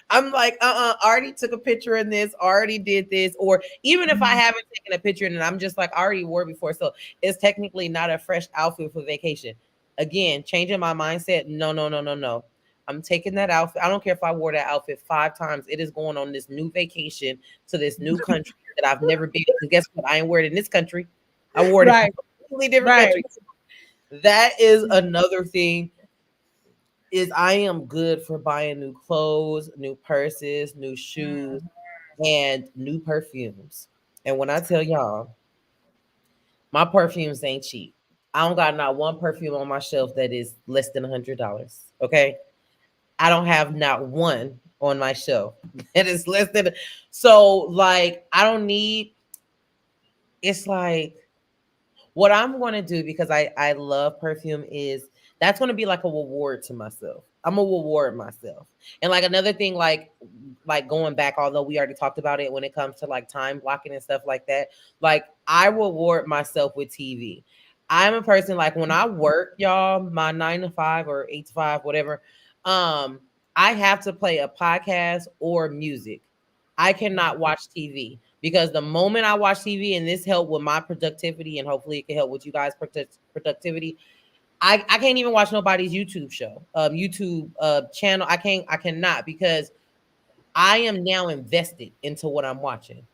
I'm like, already took a picture in this, already did this, or even if I haven't taken a picture and I'm just like, I already wore it before. So it's technically not a fresh outfit for vacation. Again, changing my mindset. No, no, no, no, no. I'm taking that outfit. I don't care if I wore that outfit 5 times. It is going on this new vacation to this new country that I've never been. Because guess what? I ain't wear it in this country. I wore it in a completely different country. That is another thing. Is I am good for buying new clothes, new purses, new shoes, and new perfumes. And when I tell y'all, my perfumes ain't cheap. I don't got not one perfume on my shelf that is less than $100. Okay. I don't have not one on my shelf that is less than. So like I don't need. It's like what I'm going to do because I love perfume is that's going to be like a reward to myself. I'm gonna reward myself. And like another thing, like going back, although we already talked about it when it comes to like time blocking and stuff like that. Like I reward myself with TV. I'm a person like when I work, y'all, my 9 to 5 or 8 to 5, whatever. Um, I have to play a podcast or music. I cannot watch TV because the moment I watch TV, and this helped with my productivity, and hopefully it can help with you guys' productivity. I can't even watch nobody's YouTube show, YouTube channel. I cannot because I am now invested into what I'm watching.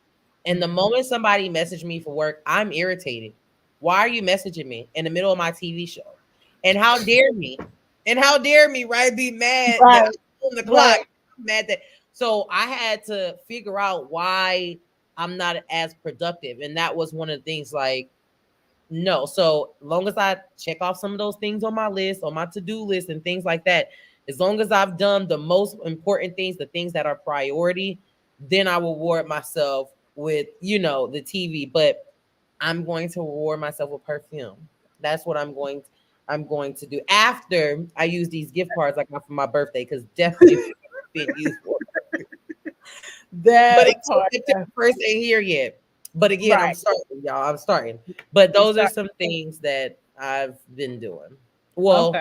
And the moment somebody messaged me for work, I'm irritated. Why are you messaging me in the middle of my TV show? And how dare me? And how dare me, right? Be mad that I'm on the clock. Mad that so I had to figure out why I'm not as productive. And that was one of the things like no. So long as I check off some of those things on my list, on my to-do list and things like that, as long as I've done the most important things, the things that are priority, then I will reward myself with, the TV. But I'm going to reward myself with perfume. That's what I'm going to do after I use these gift cards like for my birthday, because definitely being used for. But the first ain't here yet. But again, I'm starting, y'all. I'm starting. But those are some things that I've been doing. Well,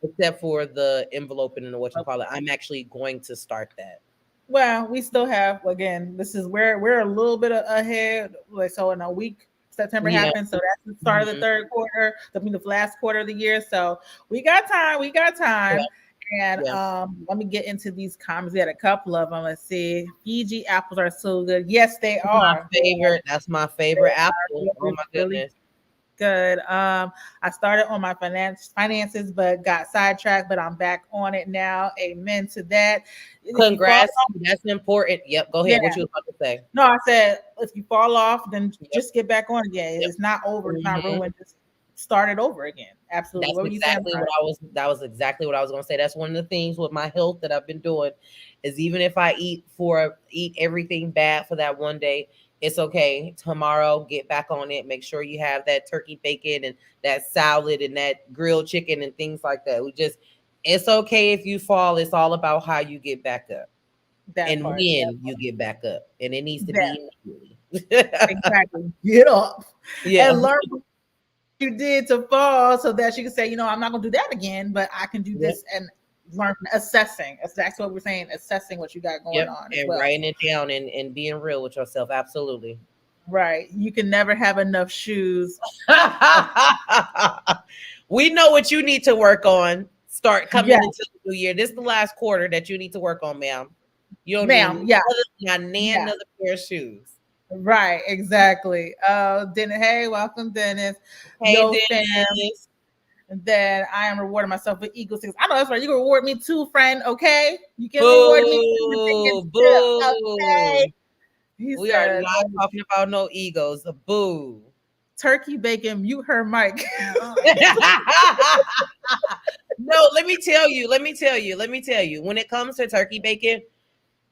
except for the enveloping and the what you call it, I'm actually going to start that. Well, we still have again. This is where we're a little bit ahead. Like so, in a week, September happens, so that's the start of the third quarter. The last quarter of the year. So we got time. We got time. Yeah. And let me get into these comments. We had a couple of them. Let's see. Fiji apples are so good. Yes, they are. My favorite. That's my favorite apple. Oh my goodness. Good. I started on my finances, but got sidetracked. But I'm back on it now. Amen to that. Congrats. That's important. Yep. Go ahead. What you was about to say? No, I said if you fall off, then just get back on again. It's not over. It's not ruined. Just start it over again. Absolutely. That's What were you saying? exactly what I was. That was exactly what I was going to say. That's one of the things with my health that I've been doing, is even if I eat everything bad for that one day, it's okay. Tomorrow, get back on it. Make sure you have that turkey bacon and that salad and that grilled chicken and things like that. It's okay if you fall. It's all about how you get back up That and part. when you get back up, and it needs to That be immediately. exactly. Get up Yeah. and learn what you did to fall, so that you can say, I'm not gonna do that again, but I can do Yep. this, and learn assessing. That's what we're saying, assessing what you got going Yep. on as And well. writing it down and being real with yourself. Absolutely. Right. You can never have enough shoes. We know what you need to work on. Start coming Yeah. into the new year. This is the last quarter that you need to work on, ma'am. You don't Ma'am, need yeah. another pair of shoes. Right, exactly. Dennis, hey, welcome, Dennis. Hey, Yo, Dennis. fam. And then I am rewarding myself with Eagle 6. I know that's right. You can reward me too, friend. Okay, you can reward me too. Boo. Okay. He We are said, not talking about no egos. Boo. turkey bacon, mute her mic. No, let me tell you. When it comes to turkey bacon,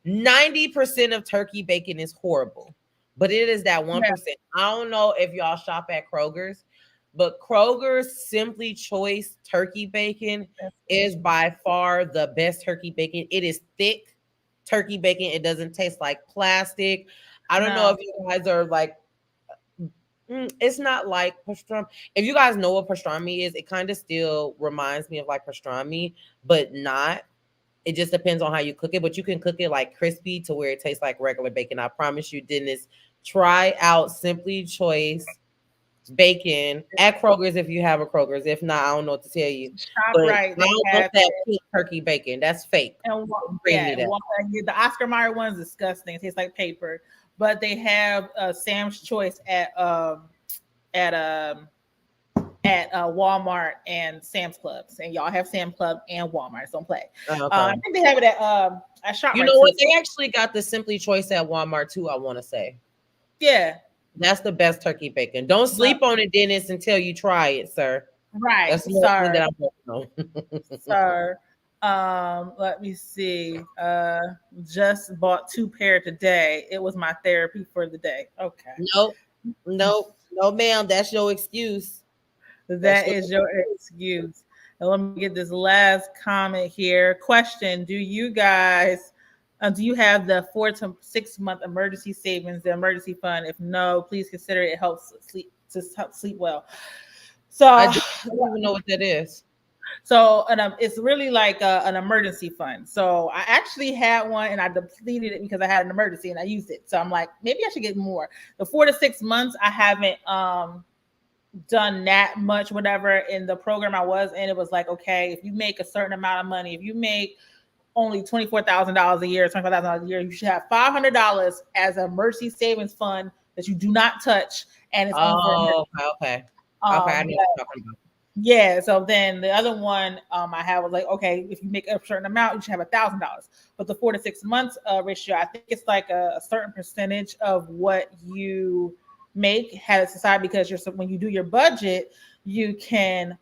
90% of turkey bacon is horrible, but it is that 1%. Yeah. I don't know if y'all shop at Kroger's, but Kroger's Simply Choice turkey bacon is by far the best turkey bacon. It is thick turkey bacon. It doesn't taste like plastic. I don't know if you guys are like, it's not like pastrami. If you guys know what pastrami is, it kind of still reminds me of like pastrami, but not. It just depends on how you cook it, but you can cook it like crispy to where it tastes like regular bacon. I promise you, Dennis, try out Simply Choice bacon at Kroger's if you have a Kroger's. If not, I don't know what to tell you. Shop but right. I don't want that pink turkey bacon. That's fake. And the Oscar Mayer one is disgusting. It tastes like paper. But they have Sam's Choice at Walmart and Sam's Clubs, and y'all have Sam's Club and Walmart. Don't play. Okay. I think they have it at Shop. You know what? They actually got the Simply Choice at Walmart too. I want to say, yeah, that's the best turkey bacon. Don't sleep on it, Dennis, until you try it, sir. Right, that's the one that I'm working on. Sir. Let me see. Just bought 2 pair today. It was my therapy for the day. Okay. No, ma'am. That's your excuse. That is your excuse. And let me get this last comment here. Question: do you guys do you have the 4 to 6 month emergency savings, the emergency fund? If no, please consider it. It helps sleep well. So I don't even know what that is. So it's really like an emergency fund. So I actually had one and I depleted it because I had an emergency and I used it. So I'm like, maybe I should get more. The 4 to 6 months, I haven't done that much, whatever. In the program I was in, it was like, okay, if you make a certain amount of money, if you make only $24,000 a year, $25,000 a year, you should have $500 as an emergency savings fund that you do not touch. And it's okay. I know what you're talking about. Yeah. So then the other one I have was like, okay, if you make a certain amount, you should have $1,000. But the 4 to 6 months ratio, I think it's like a certain percentage of what you make has aside, because when you do your budget, you can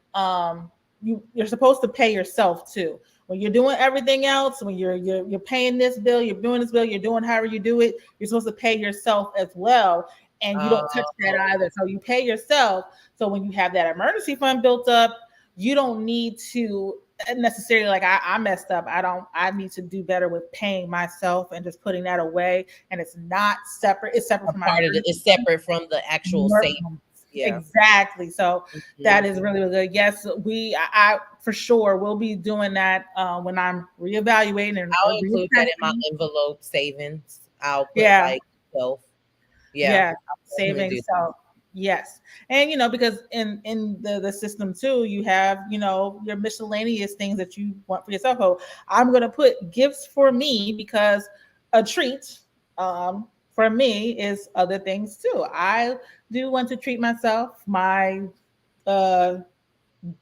you're supposed to pay yourself too. When you're doing everything else, when you're paying this bill, you're doing this bill, you're doing however you do it, you're supposed to pay yourself as well. And you don't touch that either. So you pay yourself. So when you have that emergency fund built up, you don't need to necessarily like I messed up. I need to do better with paying myself and just putting that away. And it's not separate. It's separate from my it's separate from the actual savings. Yeah. Exactly. So that is really, really good. Yes, I for sure will be doing that when I'm reevaluating. And I'll include that in my envelope savings. I'll put like self. Yeah, savings. So yes, and because in the system too, you have your miscellaneous things that you want for yourself. So I'm gonna put gifts for me, because a treat for me is other things too. I do want to treat myself. My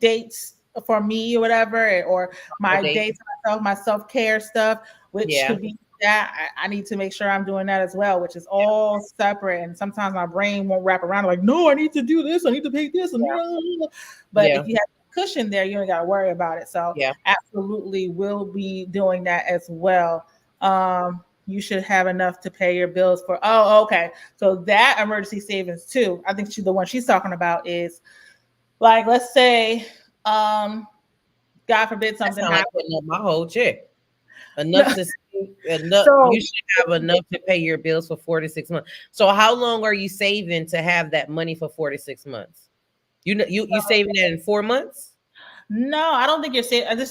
dates for me or whatever, or my dates for myself, my self-care stuff, which could be that, I need to make sure I'm doing that as well, which is all separate. And sometimes my brain won't wrap around like, no, I need to do this, I need to pay this, and but if you have a cushion there, you don't got to worry about it. So absolutely, will be doing that as well. You should have enough to pay your bills for. Oh, okay. So that emergency savings too. I think the one she's talking about is like, let's say, God forbid something happens. Like my whole check. Enough to enough. So, you should have enough to pay your bills for 4 to 6 months. So how long are you saving to have that money for 4 to 6 months? You saving that in 4 months? No, I don't think you're saving. I think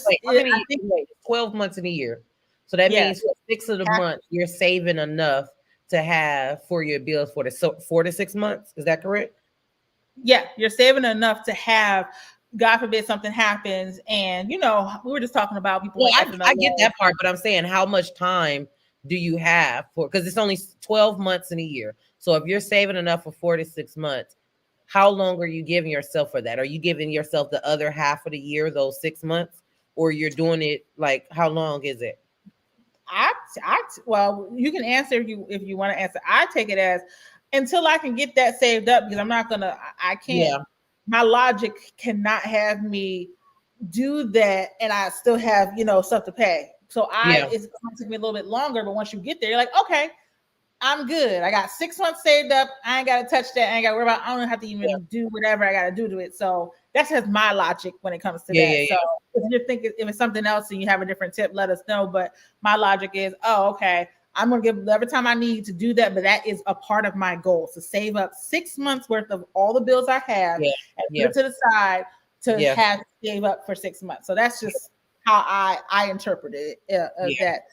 12 months in a year. So that means for 6 of the months you're saving enough to have for your bills for the 4 to 6 months. Is that correct? Yeah, you're saving enough to have. God forbid something happens, and we were just talking about people. Well, I get that part, but I'm saying, how much time do you have for? Because it's only 12 months in a year. So if you're saving enough for 4 to 6 months, how long are you giving yourself for that? Are you giving yourself the other half of the year, those 6 months, or you're doing it like how long is it? Well, you can answer if you want to answer. I take it as until I can get that saved up, because I'm not gonna. I can't. Yeah. My logic cannot have me do that and I still have, stuff to pay. So it's going to take me a little bit longer, but once you get there, you're like, okay, I'm good. I got 6 months saved up. I ain't got to touch that. I ain't got to worry about, I don't have to even do whatever I got to do to it. So that's just my logic when it comes to that. So if you're thinking, if it's something else and you have a different tip, let us know. But my logic is, okay, I'm going to give every time I need to do that. But that is a part of my goal, to save up 6 months worth of all the bills I have and put it to the side to have save up for 6 months. So that's just how I interpreted it that.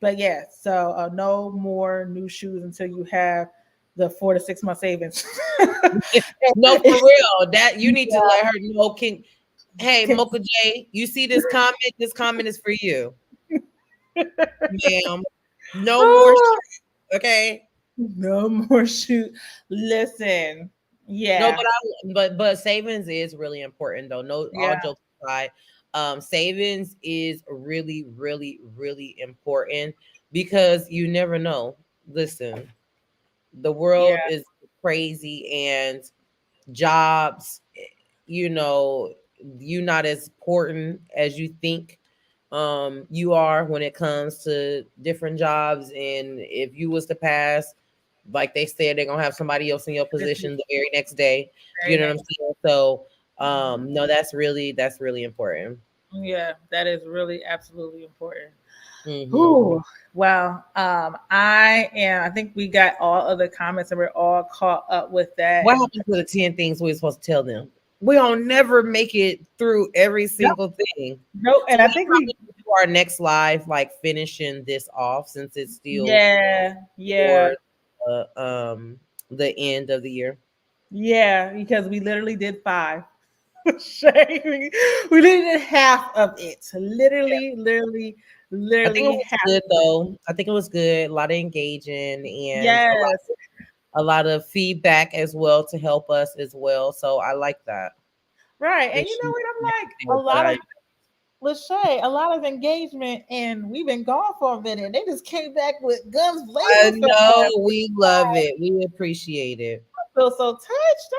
But so no more new shoes until you have the 4 to 6 month savings. No, for real. That you need to let her know. Hey, Mocha J, you see this comment? This comment is for you. Ma'am, no more shoes, okay? No more shoes. Listen, no, but savings is really important though. No, all jokes aside, savings is really, really, really important because you never know. Listen, the world is crazy, and jobs, you're not as important as you think you are when it comes to different jobs. And if you was to pass, like they said, they're gonna have somebody else in your position the very next day. You know what I'm saying? So no, that's really important. Yeah, that is really absolutely important. Mm-hmm. Ooh, well, I think we got all of the comments and we're all caught up with that. What happened to the 10 things we're supposed to tell them? We don't never make it through every single thing. Nope. And I think we do our next live, like finishing this off, since it's still the end of the year. Yeah, because we literally did 5. We did half of it. Literally. I think it was good though. I think it was good. A lot of engaging and a lot of feedback as well to help us as well. So I like that. Right. And you know what? I'm like, a lot of engagement, and we've been gone for a minute. They just came back with guns blazing. I know, we love it. We appreciate it. I feel so touched.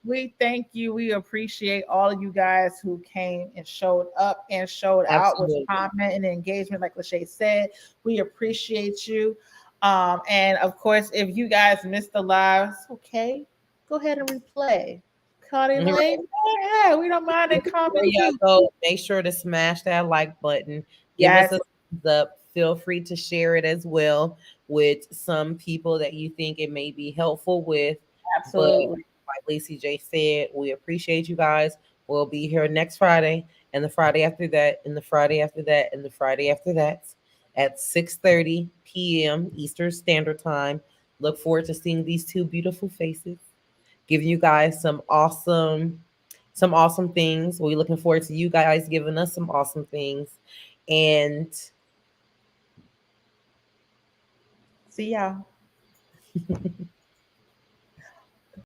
We thank you. We appreciate all of you guys who came and showed up and showed out with comment and engagement. Like Lachey said, we appreciate you. And of course, if you guys missed the lives, okay, go ahead and replay. Yeah, we don't mind it. Comment. So make sure to smash that like button. Give us a thumbs up. Feel free to share it as well with some people that you think it may be helpful with. Absolutely. But like Lacey J said, we appreciate you guys. We'll be here next Friday, and the Friday after that, and the Friday after that, and the Friday after that at 6:30 p.m. Eastern Standard Time. Look forward to seeing these two beautiful faces, giving you guys some awesome things. We're looking forward to you guys giving us some awesome things. And see y'all.